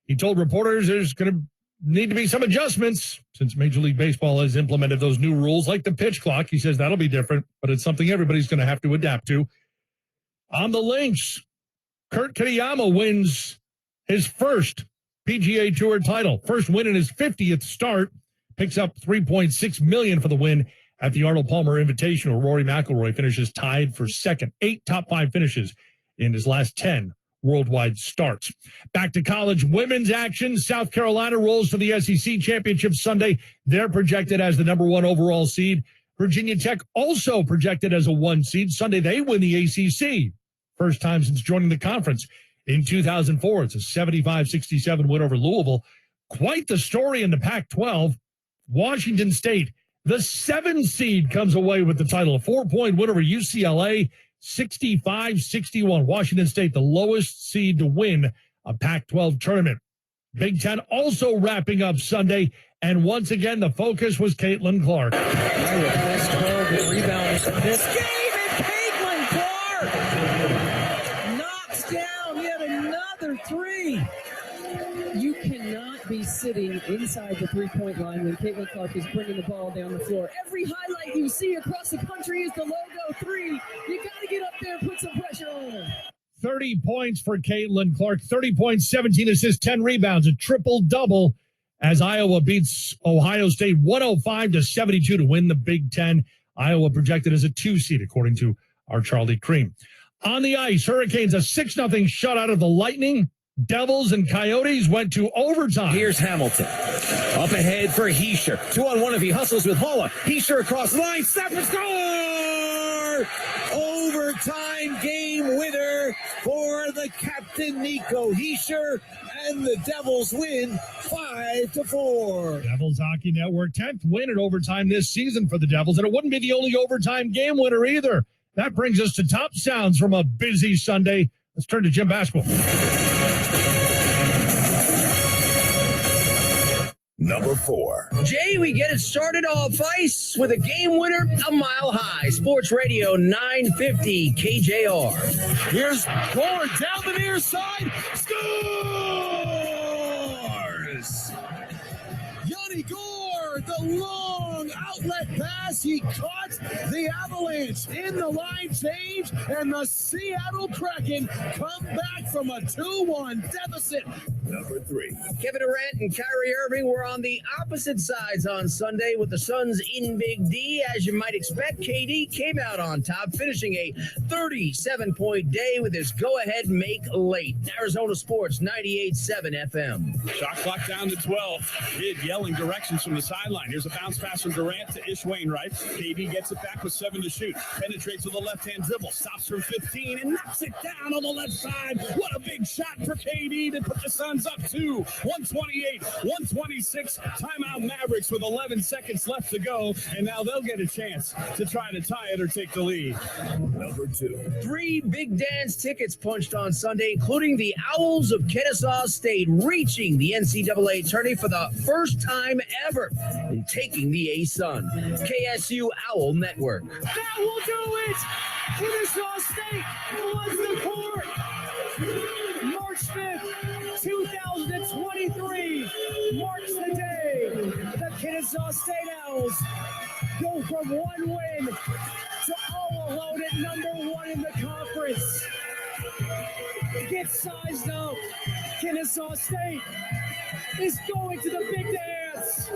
He told reporters there's going to need to be some adjustments since Major League Baseball has implemented those new rules like the pitch clock. He says that'll be different, but it's something everybody's going to have to adapt to. On the links, Kurt Kitayama wins his first PGA Tour title. First win in his 50th start. Picks up $3.6 million for the win at the Arnold Palmer Invitational. Rory McIlroy finishes tied for second. 8 top 5 finishes in his last 10 worldwide starts. Back to college women's action. South Carolina rolls to the SEC Championship Sunday. They're projected as the #1 overall seed. Virginia Tech also projected as a 1 seed. Sunday, they win the ACC. First time since joining the conference in 2004. It's a 75-67 win over Louisville. Quite the story in the Pac-12. Washington State, the 7 seed, comes away with the title. A 4-point win over UCLA. 65-61. Washington State, the lowest seed to win a Pac-12 tournament. Big Ten also wrapping up Sunday, and once again, the focus was Caitlin Clark. Best 12 with rebounds in this game, and Caitlin Clark knocks down yet another 3. You cannot be sitting inside the three-point line when Caitlin Clark is bringing the ball down the floor. Every highlight you see across the country is the logo 3. You got to get up there and put some pressure on her. 30 points for Caitlin Clark, 30 points, 17 assists, 10 rebounds, a triple-double as Iowa beats Ohio State 105-72 to win the Big Ten. Iowa projected as a 2 seed, according to our Charlie Cream. On the ice, Hurricanes a 6-0 shutout of the Lightning. Devils and Coyotes went to overtime. Here's Hamilton. Up ahead for Heischer. 2-on-1 if he hustles with Holla. Heischer across the line. Step and score! Overtime game winner for the captain, Nico Heischer. And the Devils win 5-4. Devils Hockey Network 10th win in overtime this season for the Devils. And it wouldn't be the only overtime game winner either. That brings us to top sounds from a busy Sunday. Let's turn to Jim Basketball. #4. Jay, we get it started off ice with a game winner a mile high. Sports Radio 950 KJR. Here's Gore down the near side. Scores! Yanni Gore, the long outlet pass. He caught the Avalanche in the line change, and the Seattle Kraken come back from a 2-1 deficit. #3. Kevin Durant and Kyrie Irving were on the opposite sides on Sunday with the Suns in Big D. As you might expect, KD came out on top, finishing a 37-point day with his go-ahead make late. Arizona Sports 98.7 FM. Shot clock down to 12. Kid yelling directions from the sideline. Here's a bounce pass from Durant to Ish Wainwright. right. KD gets it back with 7 to shoot. Penetrates with a left-hand dribble. Stops from 15 and knocks it down on the left side. What a big shot for KD to put the Suns up to 128, 126. Timeout Mavericks with 11 seconds left to go. And now they'll get a chance to try to tie it or take the lead. Number 2. 3 big dance tickets punched on Sunday, including the Owls of Kennesaw State reaching the NCAA tourney for the first time ever and taking the A-Sun. KSU Owl Network. That will do it! Kennesaw State was the court! March 5th, 2023 marks the day the Kennesaw State Owls go from 1 win to all alone at number 1 in the conference. Get sized up. Kennesaw State is going to the big dance.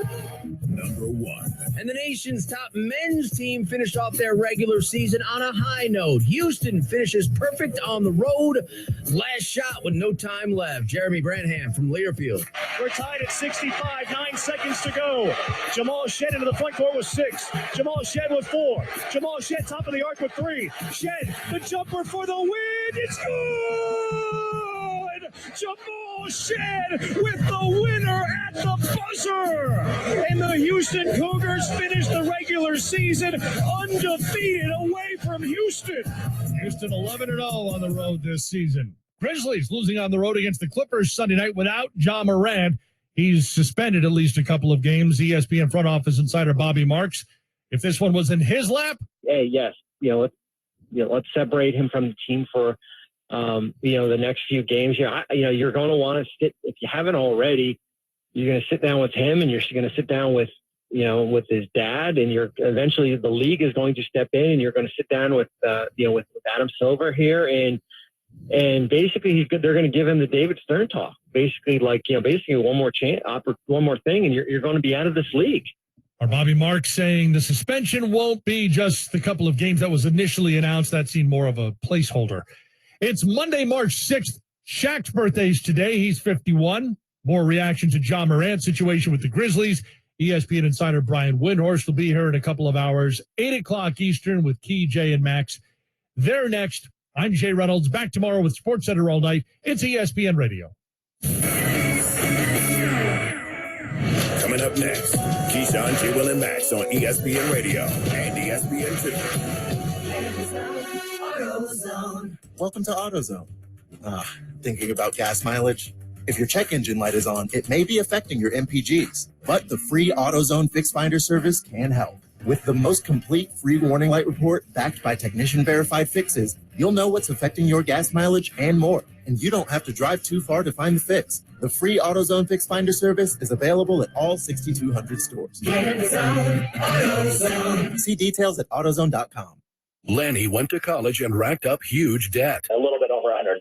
Number 1. And the nation's top men's team finished off their regular season on a high note. Houston finishes perfect on the road. Last shot with no time left. Jeremy Branham from Learfield. We're tied at 65, 9 seconds to go. Jamal Shed into the front court with 6. Jamal Shed with 4. Jamal Shed top of the arc with 3. Shed, the jumper for the win. It's good! Jamal Shed with the winner at the buzzer. And the Houston Cougars finish the regular season undefeated away from Houston. Houston 11-0 on the road this season. Grizzlies losing on the road against the Clippers Sunday night without Ja Morant. He's suspended at least a couple of games. ESPN front office insider Bobby Marks. If this one was in his lap, hey, yes, let's separate him from the team for the next few games. You're going to want to sit, if you haven't already, you're going to sit down with him, and you're going to sit down with his dad, and you're eventually the league is going to step in, and you're going to sit down with Adam Silver here, and basically they're going to give him the David Stern talk, basically one more chance, one more thing, and you're going to be out of this league. Our Bobby Marks saying the suspension won't be just the couple of games that was initially announced. That seemed more of a placeholder. It's Monday, March 6th. Shaq's birthday's today. He's 51. More reaction to Ja Morant's situation with the Grizzlies. ESPN insider Brian Windhorst will be here in a couple of hours, 8 o'clock Eastern with Key, Jay, and Max. They're next. I'm Jay Reynolds. Back tomorrow with SportsCenter all night. It's ESPN Radio. Coming up next, Keyshawn, J. Will, and Max on ESPN Radio and ESPN2. Welcome to AutoZone. Thinking about gas mileage? If your check engine light is on, it may be affecting your MPGs, but the free AutoZone Fix Finder service can help. With the most complete free warning light report backed by technician-verified fixes, you'll know what's affecting your gas mileage and more, and you don't have to drive too far to find the fix. The free AutoZone Fix Finder service is available at all 6,200 stores. AutoZone. See details at AutoZone.com. Lanny went to college and racked up huge debt. A little bit over $100,000.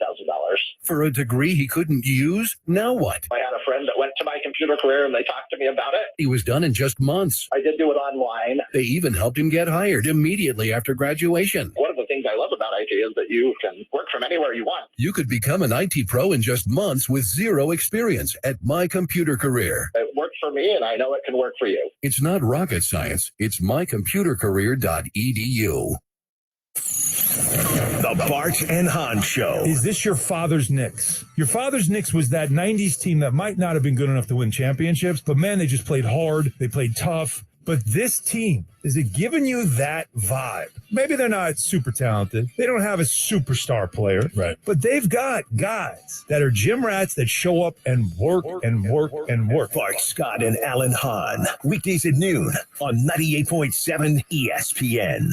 For a degree he couldn't use? Now what? I had a friend that went to my computer career and they talked to me about it. He was done in just months. I did do it online. They even helped him get hired immediately after graduation. One of the things I love about IT is that you can work from anywhere you want. You could become an IT pro in just months with zero experience at My Computer Career. It worked for me and I know it can work for you. It's not rocket science. It's mycomputercareer.edu. The Bart and Hahn Show. Is this your father's Knicks? Your father's Knicks was that 90s team that might not have been good enough to win championships, but man, they just played hard. They played tough. But this team, is it giving you that vibe? Maybe they're not super talented. They don't have a superstar player. Right. But they've got guys that are gym rats that show up and work and work and work. Bart Scott and Alan Hahn. Weekdays at noon on 98.7 ESPN.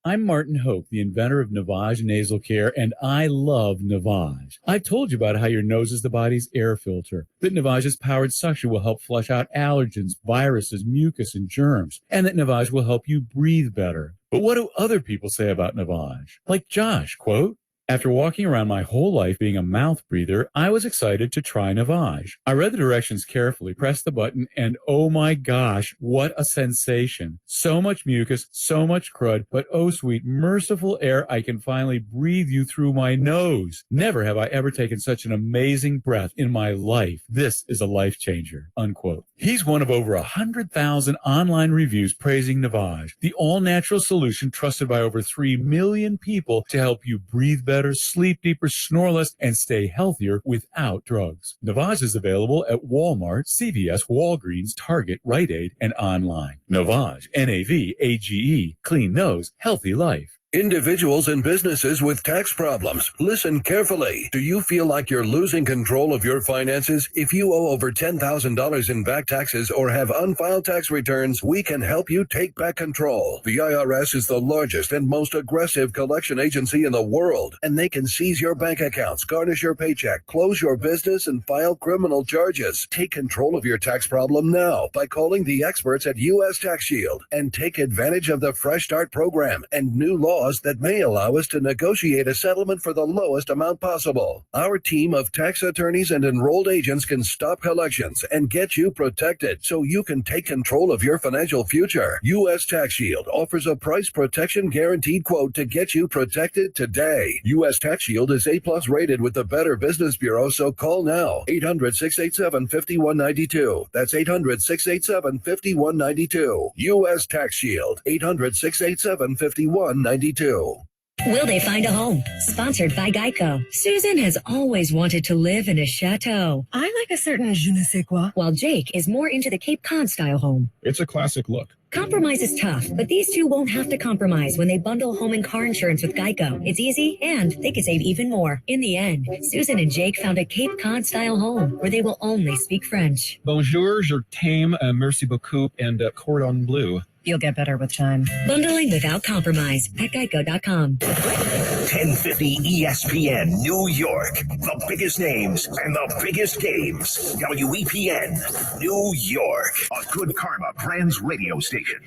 I'm Martin Hope, the inventor of Navage Nasal Care, and I love Navage. I've told you about how your nose is the body's air filter, that Navage's powered suction will help flush out allergens, viruses, mucus, and germs, and that Navage will help you breathe better. But what do other people say about Navage? Like Josh, quote, After walking around my whole life being a mouth breather, I was excited to try Navage. I read the directions carefully, pressed the button, and oh my gosh, what a sensation. So much mucus, so much crud, but oh sweet, merciful air, I can finally breathe you through my nose. Never have I ever taken such an amazing breath in my life. This is a life changer, unquote. He's one of over 100,000 online reviews praising Navage, the all-natural solution trusted by over 3 million people to help you breathe better, sleep deeper, snore less, and stay healthier without drugs. Navage is available at Walmart, CVS, Walgreens, Target, Rite Aid, and online. Navage, N-A-V-A-G-E, clean nose, healthy life. Individuals and businesses with tax problems, listen carefully. Do you feel like you're losing control of your finances? If you owe over $10,000 in back taxes or have unfiled tax returns, we can help you take back control. The IRS is the largest and most aggressive collection agency in the world, and they can seize your bank accounts, garnish your paycheck, close your business, and file criminal charges. Take control of your tax problem now by calling the experts at U.S. Tax Shield and take advantage of the Fresh Start program and new laws that may allow us to negotiate a settlement for the lowest amount possible. Our team of tax attorneys and enrolled agents can stop collections and get you protected so you can take control of your financial future. U.S. Tax Shield offers a price protection guaranteed quote to get you protected today. U.S. Tax Shield is A+ rated with the Better Business Bureau, so call now. 800-687-5192. That's 800-687-5192. U.S. Tax Shield. 800-687-5192. Will they find a home? Sponsored by Geico. Susan has always wanted to live in a chateau. I like a certain je ne sais quoi. While Jake is more into the Cape Cod style home. It's a classic look. Compromise is tough, but these two won't have to compromise when they bundle home and car insurance with Geico. It's easy, and they can save even more. In the end, Susan and Jake found a Cape Cod style home where they will only speak French. Bonjour, je t'aime, merci beaucoup, and cordon bleu. You'll get better with time. Bundling without compromise at geico.com. 1050 ESPN New York. The biggest names and the biggest games. WEPN New York. A Good Karma Brands radio station.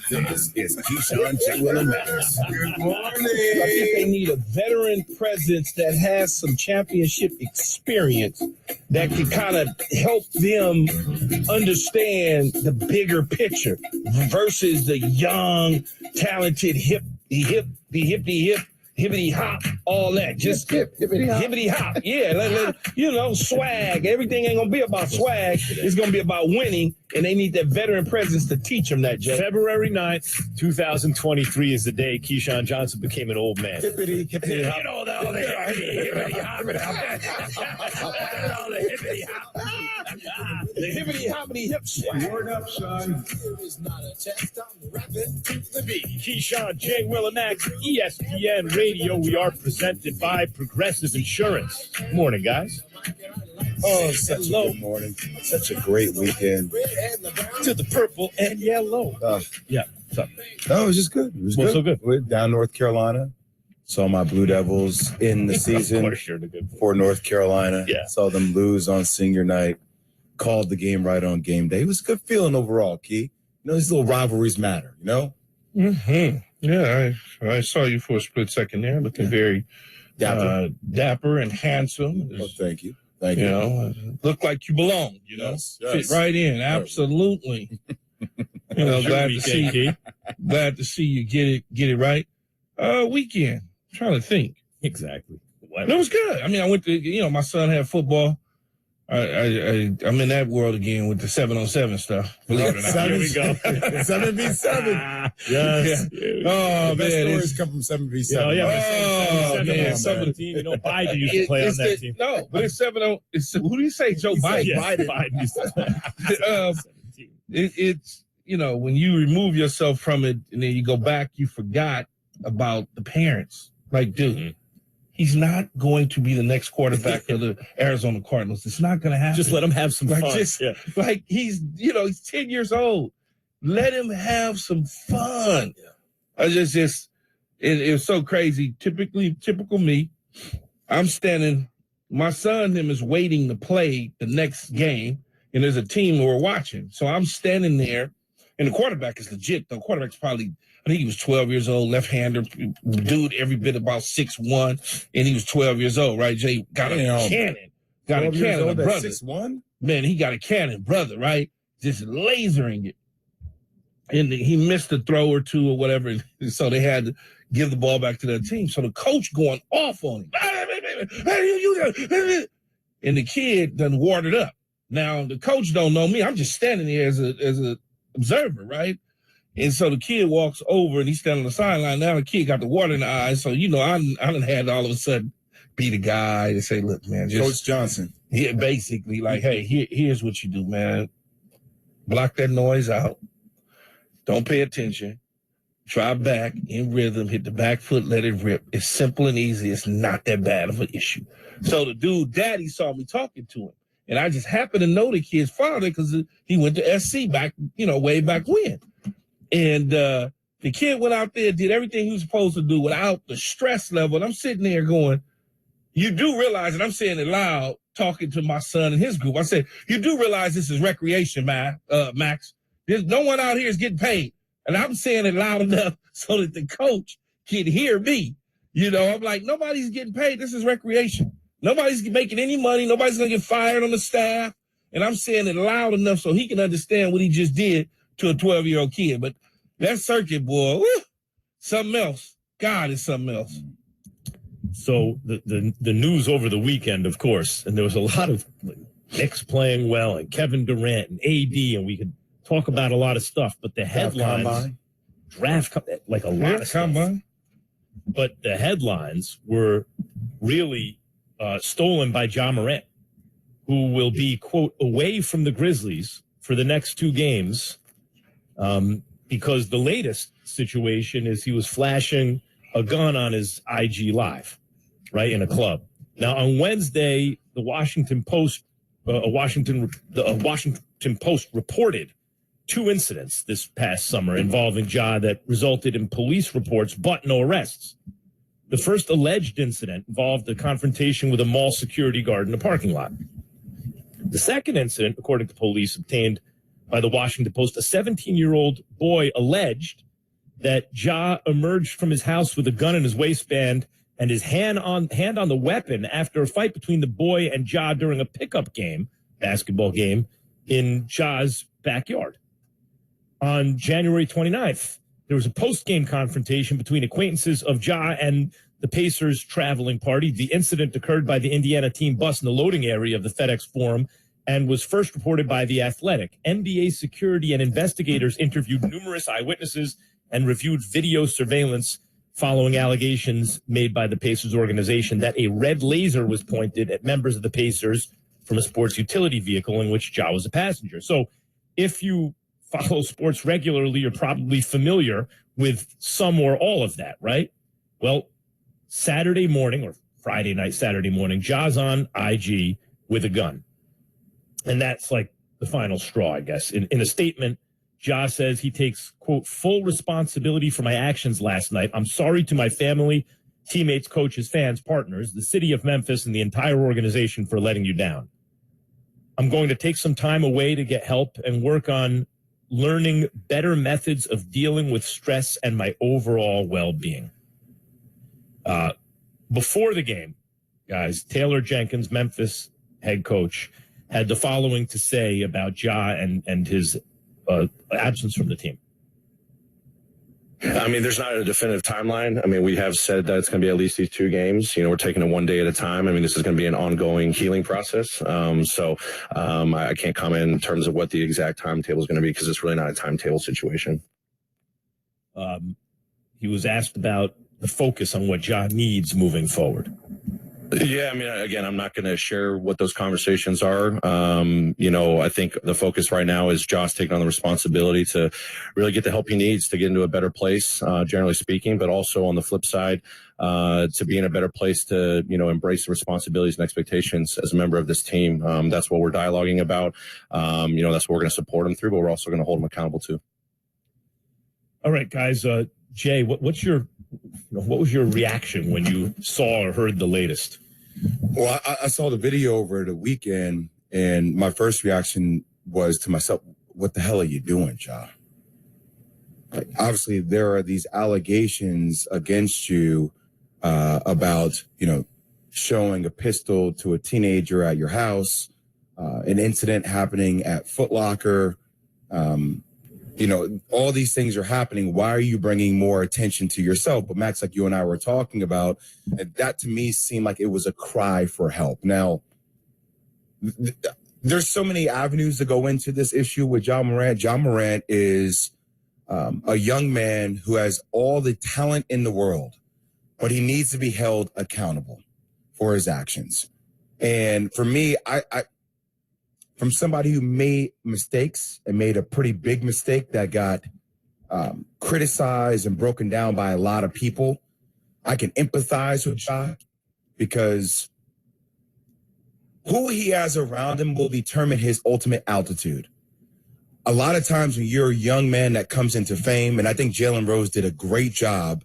This is Keyshawn, J. Will, and Max. Good morning. I think they need a veteran presence that has some championship experience that can kind of help them understand the bigger picture versus the young, talented, hippity hop, all that. Just hippity hop. Yeah, swag. Everything ain't gonna be about swag. It's gonna be about winning, and they need that veteran presence to teach them that, Jay. February 9th, 2023 is the day Keyshawn Johnson became an old man. Hippity hop. You know, the The hippity hoppity hip swag. Word up, son. It's not a test, I'm rapping to the beat. Keyshawn, J. Will, and Max, ESPN Radio. We are presented by Progressive Insurance. Morning, guys. Oh, such a good morning. Such a great weekend. To the purple and yellow. Yeah. So. No, it was just good. It was What's good. so good? We're down North Carolina. Saw my Blue Devils in the season Of course you're the good for North Carolina. Yeah. Saw them lose on senior night. Called the game right on game day. It was a good feeling overall, Key. You know, these little rivalries matter, you know? Mm-hmm. Yeah, I saw you for a split second there, looking very dapper and handsome. Oh, thank you. Thank you. You know, look like you belong, you know? Yes. Fit right in, absolutely. You know, glad to see you get it right. Weekend, I'm trying to think. Exactly. It was good. I mean, I went to, my son had football. I'm in that world again with the 7-on-7 stuff. Believe it or not. Here we go. 7v7. Yes. Yeah. Oh, the best man. stories come from 7v7. Man. Some of the team, Biden used to play on that team. No, but it's 7-0. Who do you say? Joe Biden. Yes, Biden used to play. It's, when you remove yourself from it and then you go back, you forgot about the parents. Like, dude. He's not going to be the next quarterback of the Arizona Cardinals. It's not going to happen. Just let him have some fun. Like he's 10 years old. Let him have some fun. Yeah. It was so crazy. Typical me. I'm standing. My son, him is waiting to play the next game, and there's a team we're watching. So I'm standing there, And the quarterback is legit. The quarterback's probably, I think he was 12 years old, left-hander, dude, every bit about 6'1", and he was 12 years old, right, Jay? Got a cannon. Got a cannon, a brother. 6'1"? Man, he got a cannon, brother, right? Just lasering it. And he missed a throw or two or whatever, and so they had to give the ball back to their team. So the coach going off on him. And the kid done ward it up. Now, the coach don't know me. I'm just standing there as a observer, right? And so the kid walks over, and he's standing on the sideline. Now the kid got the water in the eyes. So, I done had to all of a sudden be the guy and say, look, man. Coach Johnson. Yeah, basically, like, hey, here's what you do, man. Block that noise out. Don't pay attention. Drive back in rhythm, hit the back foot, let it rip. It's simple and easy. It's not that bad of an issue. So the dude, daddy, saw me talking to him. And I just happened to know the kid's father because he went to SC back, way back when. And the kid went out there, did everything he was supposed to do without the stress level. And I'm sitting there going, you do realize, and I'm saying it loud, talking to my son and his group. I said, you do realize this is recreation, Max. There's no one out here is getting paid. And I'm saying it loud enough so that the coach can hear me. I'm like, nobody's getting paid. This is recreation. Nobody's making any money. Nobody's going to get fired on the staff. And I'm saying it loud enough so he can understand what he just did to a 12-year-old kid. But that circuit, boy, something else. God, it's something else. So the news over the weekend, of course, and there was a lot of Knicks playing well and Kevin Durant and AD, and we could talk about a lot of stuff, but the headlines, like a lot of stuff. But the headlines were really stolen by Ja Morant, who will be, quote, away from the Grizzlies for the next 2 games because the latest situation is he was flashing a gun on his IG Live, right, in a club. Now, on Wednesday, the Washington Post reported 2 incidents this past summer involving Ja that resulted in police reports but no arrests. The first alleged incident involved a confrontation with a mall security guard in a parking lot. The second incident, according to police obtained by the Washington Post, a 17-year-old boy alleged that Ja emerged from his house with a gun in his waistband and his hand on the weapon after a fight between the boy and Ja during a pickup game, basketball game, in Ja's backyard. On January 29th, there was a post-game confrontation between acquaintances of Ja and the Pacers traveling party. The incident occurred by the Indiana team bus in the loading area of the FedEx Forum and was first reported by The Athletic. NBA security and investigators interviewed numerous eyewitnesses and reviewed video surveillance following allegations made by the Pacers organization that a red laser was pointed at members of the Pacers from a sports utility vehicle in which Ja was a passenger. So if you follow sports regularly, you're probably familiar with some or all of that, right? Well, Saturday morning or Friday night, Saturday morning, Ja's on IG with a gun. And that's like the final straw, I guess. In a statement, Ja says he takes, quote, full responsibility for my actions last night. I'm sorry to my family, teammates, coaches, fans, partners, the city of Memphis, and the entire organization for letting you down. I'm going to take some time away to get help and work on learning better methods of dealing with stress and my overall well-being. Before the game, guys, Taylor Jenkins, Memphis head coach, had the following to say about Ja and his absence from the team. I mean, there's not a definitive timeline. I mean, we have said that it's going to be at least these 2 games. We're taking it one day at a time. I mean, this is going to be an ongoing healing process. I can't comment in terms of what the exact timetable is going to be because it's really not a timetable situation. He was asked about the focus on what Ja needs moving forward. Yeah, I mean, again, I'm not going to share what those conversations are. I think the focus right now is Josh taking on the responsibility to really get the help he needs to get into a better place, generally speaking, but also on the flip side, to be in a better place to, embrace the responsibilities and expectations as a member of this team. That's what we're dialoguing about. That's what we're going to support him through, but we're also going to hold him accountable too. All right, guys. Jay, what was your reaction when you saw or heard the latest? Well, I saw the video over the weekend, and my first reaction was to myself, what the hell are you doing, Ja? obviously there are these allegations against you about, showing a pistol to a teenager at your house, an incident happening at Foot Locker. All these things are happening. Why are you bringing more attention to yourself? But Max, like you and I were talking about, that to me seemed like it was a cry for help. Now, there's so many avenues to go into this issue with John Morant. John Morant is a young man who has all the talent in the world, but he needs to be held accountable for his actions. And for me, I from somebody who made mistakes and made a pretty big mistake that got criticized and broken down by a lot of people, I can empathize with Ja because who he has around him will determine his ultimate altitude. A lot of times when you're a young man that comes into fame, and I think Jalen Rose did a great job,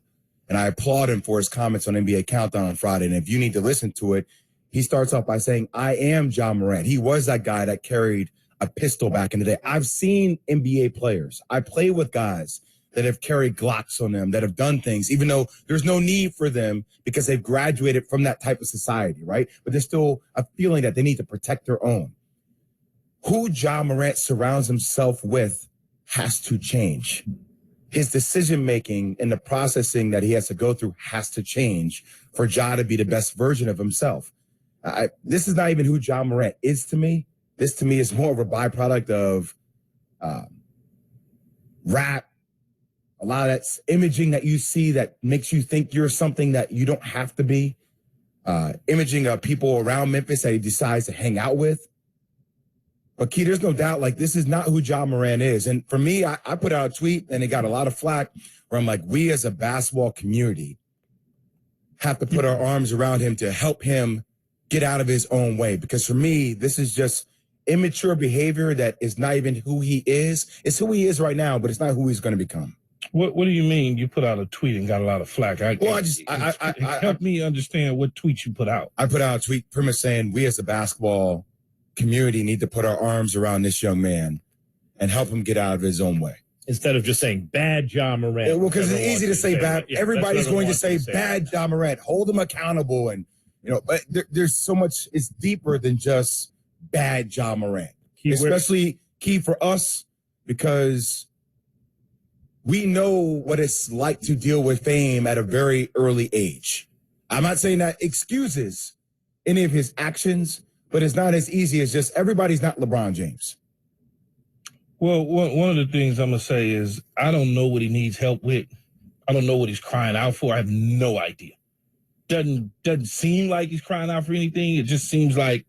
and I applaud him for his comments on NBA Countdown on Friday, and if you need to listen to it, he starts off by saying, I am John Morant. He was that guy that carried a pistol back in the day. I've seen NBA players. I play with guys that have carried Glocks on them, that have done things, even though there's no need for them because they've graduated from that type of society, right? But there's still a feeling that they need to protect their own. Who John Morant surrounds himself with has to change. His decision-making and the processing that he has to go through has to change for Ja to be the best version of himself. This is not even who John Morant is to me. This to me is more of a byproduct of rap, a lot of that imaging that you see that makes you think you're something that you don't have to be, imaging of people around Memphis that he decides to hang out with. But Key, there's no doubt, like, this is not who John Morant is. And for me, I put out a tweet and it got a lot of flack where I'm like, we as a basketball community have to put our arms around him to help him get out of his own way. Because for me, this is just immature behavior that is not even who he is. It's who he is right now, but it's not who he's going to become. What do you mean you put out a tweet and got a lot of flack? Help me understand what tweet you put out. I put out a tweet pretty much saying we as a basketball community need to put our arms around this young man and help him get out of his own way. Instead of just saying bad John Morant. Well, because it's easy to say bad. Yeah, everybody's going to say bad John Morant. Hold him accountable. And, but there's so much, it's deeper than just bad John Morant. Especially key for us because we know what it's like to deal with fame at a very early age. I'm not saying that excuses any of his actions, but it's not as easy as just everybody's not LeBron James. Well, one of the things I'm going to say is I don't know what he needs help with. I don't know what he's crying out for. I have no idea. Doesn't seem like he's crying out for anything. It just seems like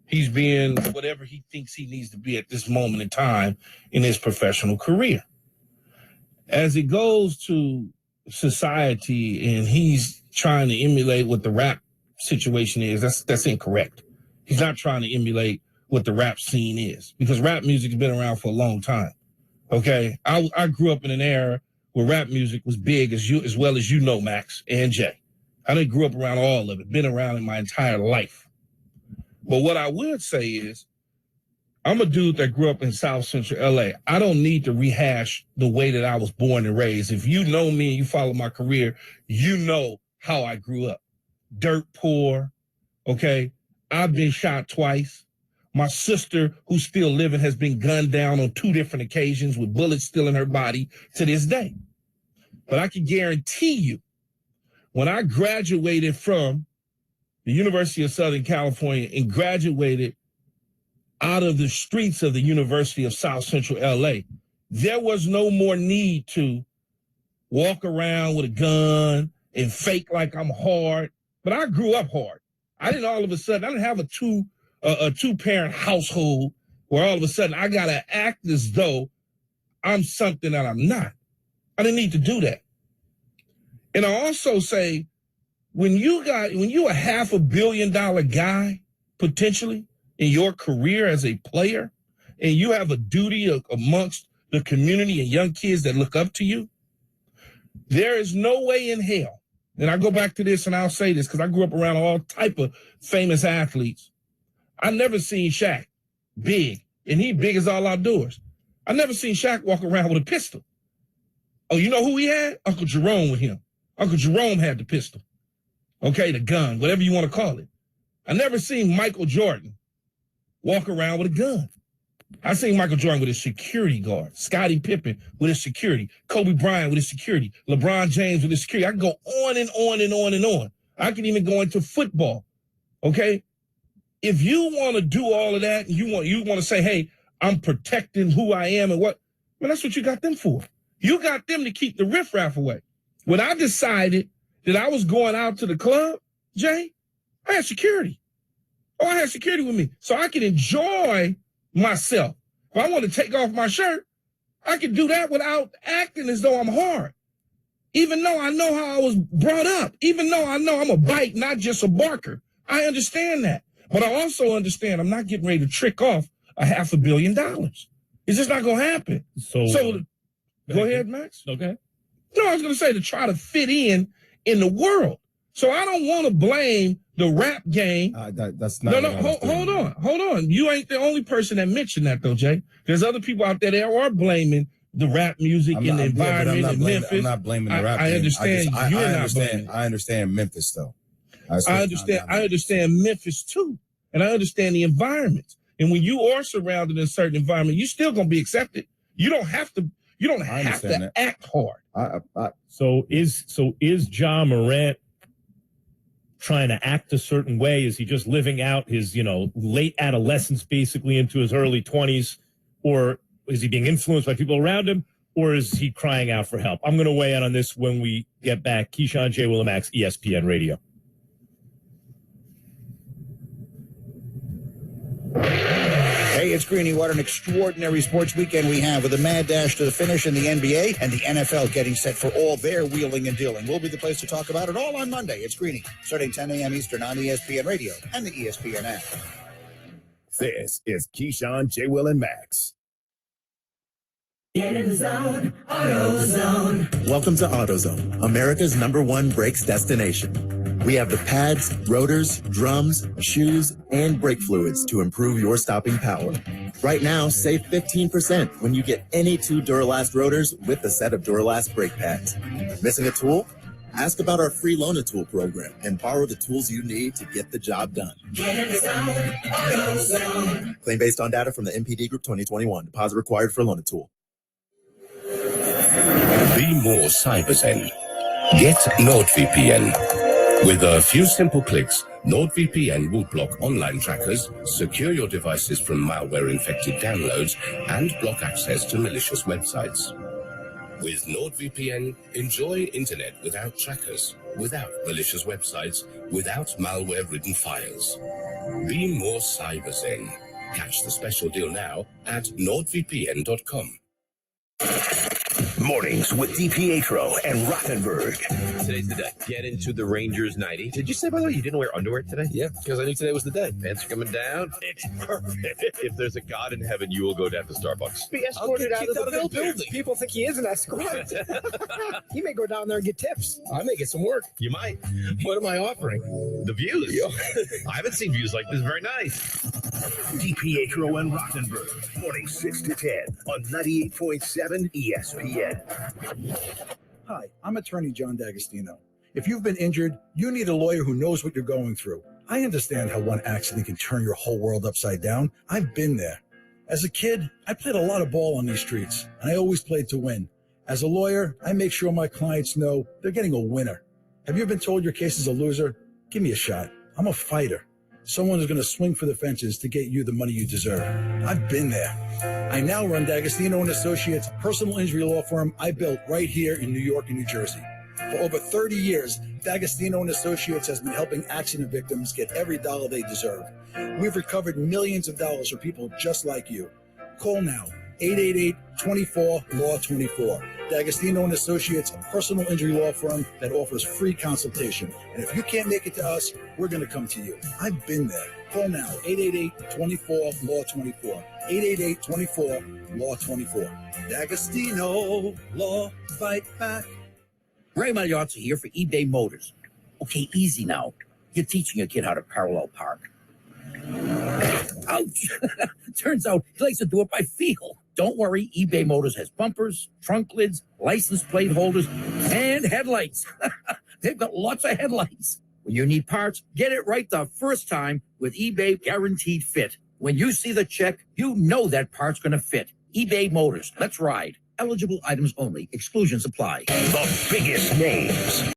he's being whatever he thinks he needs to be at this moment in time in his professional career. As it goes to society and he's trying to emulate what the rap situation is, that's incorrect. He's not trying to emulate what the rap scene is because rap music's been around for a long time. Okay, I grew up in an era where rap music was big, as well as Max and Jay. I didn't grew up around all of it, been around in my entire life. But what I would say is, I'm a dude that grew up in South Central LA. I don't need to rehash the way that I was born and raised. If you know me and you follow my career, you know how I grew up. Dirt poor, okay? I've been shot twice. My sister, who's still living, has been gunned down on 2 different occasions with bullets still in her body to this day. But I can guarantee you, when I graduated from the University of Southern California and graduated out of the streets of the University of South Central LA, there was no more need to walk around with a gun and fake like I'm hard. But I grew up hard. I didn't all of a sudden, I didn't have a two-parent household where all of a sudden I got to act as though I'm something that I'm not. I didn't need to do that. And I also say, when you a $500 million guy, potentially, in your career as a player, and you have a duty amongst the community and young kids that look up to you, there is no way in hell. And I go back to this and I'll say this because I grew up around all type of famous athletes. I never seen Shaq big, and he big as all outdoors. I never seen Shaq walk around with a pistol. Oh, you know who he had? Uncle Jerome with him. Uncle Jerome had the pistol. Okay, the gun, whatever you want to call it. I never seen Michael Jordan walk around with a gun. I seen Michael Jordan with his security guard, Scottie Pippen with his security, Kobe Bryant with his security, LeBron James with his security. I can go on and on and on and on. I can even go into football. Okay? If you want to do all of that and you want to say, hey, I'm protecting who I am and what, well, that's what you got them for. You got them to keep the riffraff away. When I decided that I was going out to the club, Jay, I had security. Oh, I had security with me. So I could enjoy myself. If I want to take off my shirt, I can do that without acting as though I'm hard. Even though I know how I was brought up. Even though I know I'm a bite, not just a barker. I understand that. But I also understand I'm not getting ready to trick off $500 million. It's just not going to happen. So go ahead, Max. Okay. No, I was going to say to try to fit in the world. So I don't want to blame the rap game. That's not. Hold on. You ain't the only person that mentioned that, though, Jay. There's other people out there that are blaming the rap music and the environment in Memphis. I'm not blaming the rap game. I understand you're not blaming. I understand Memphis, though. I understand Memphis, too. And I understand the environment. And when you are surrounded in a certain environment, you're still going to be accepted. You don't have to act hard. So is Ja Morant trying to act a certain way? Is he just living out his, late adolescence basically into his early 20s? Or is he being influenced by people around him? Or is he crying out for help? I'm going to weigh in on this when we get back. Keyshawn, J. Will, and Max, ESPN Radio. Hey, it's Greeny. What an extraordinary sports weekend we have with a mad dash to the finish in the NBA and the NFL getting set for all their wheeling and dealing. We'll be the place to talk about it all on Monday. It's Greeny, starting 10 a.m. Eastern on ESPN Radio and the ESPN app. This is Keyshawn, J. Will, and Max. Get in the zone, AutoZone. Welcome to AutoZone, America's #1 brakes destination. We have the pads, rotors, drums, shoes, and brake fluids to improve your stopping power. Right now, save 15% when you get any 2 Duralast rotors with a set of Duralast brake pads. Missing a tool? Ask about our free Loan-A-Tool program and borrow the tools you need to get the job done. Get in the zone, AutoZone. Claim based on data from the MPD Group 2021. Deposit required for Loan-A-Tool. Be more CyberZen. Get NordVPN. With a few simple clicks, NordVPN will block online trackers, secure your devices from malware-infected downloads, and block access to malicious websites. With NordVPN, enjoy internet without trackers, without malicious websites, without malware-ridden files. Be more CyberZen. Catch the special deal now at nordvpn.com. Mornings with DiPietro and Rothenberg. Today's the day. Get into the Rangers 90. Did you say, by the way, you didn't wear underwear today? Yeah, because I knew today was the day. Pants are coming down. It's perfect. If there's a God in heaven, you will go down to Starbucks. Be escorted out of the building. People think he is an escort. He may go down there and get tips. I may get some work. You might. What am I offering? The views. I haven't seen views like this. Very nice. DiPietro and Rothenberg. Morning 6 to 10 on 98.7 ESPN. Hi, I'm attorney John D'Agostino. If you've been injured, you need a lawyer who knows what you're going through. I understand how one accident can turn your whole world upside down. I've been there. As a kid, I played a lot of ball on these streets, and I always played to win. As a lawyer, I make sure my clients know they're getting a winner. Have you been told your case is a loser? Give me a shot. I'm a fighter. Someone is going to swing for the fences to get you the money you deserve. I've been there. I now run D'Agostino & Associates, personal injury law firm I built right here in New York and New Jersey. For over 30 years, D'Agostino & Associates has been helping accident victims get every dollar they deserve. We've recovered millions of dollars for people just like you. Call now, 888-24-LAW-24. D'Agostino & Associates, a personal injury law firm that offers free consultation. And if you can't make it to us, we're going to come to you. I've been there. Call now, 888-24-LAW-24. 888-24-LAW-24. D'Agostino Law, fight back. Ray Magliozzi here for eBay Motors. Okay, easy now. You're teaching a kid how to parallel park. Ouch! Turns out he likes to do it by feel. don't worry, eBay Motors has bumpers, trunk lids, license plate holders, and headlights. They've got lots of headlights. When you need parts, get it right the first time with eBay Guaranteed Fit. When you see the check, you know that part's going to fit. eBay Motors. Let's ride. Eligible items only. Exclusions apply. The biggest names,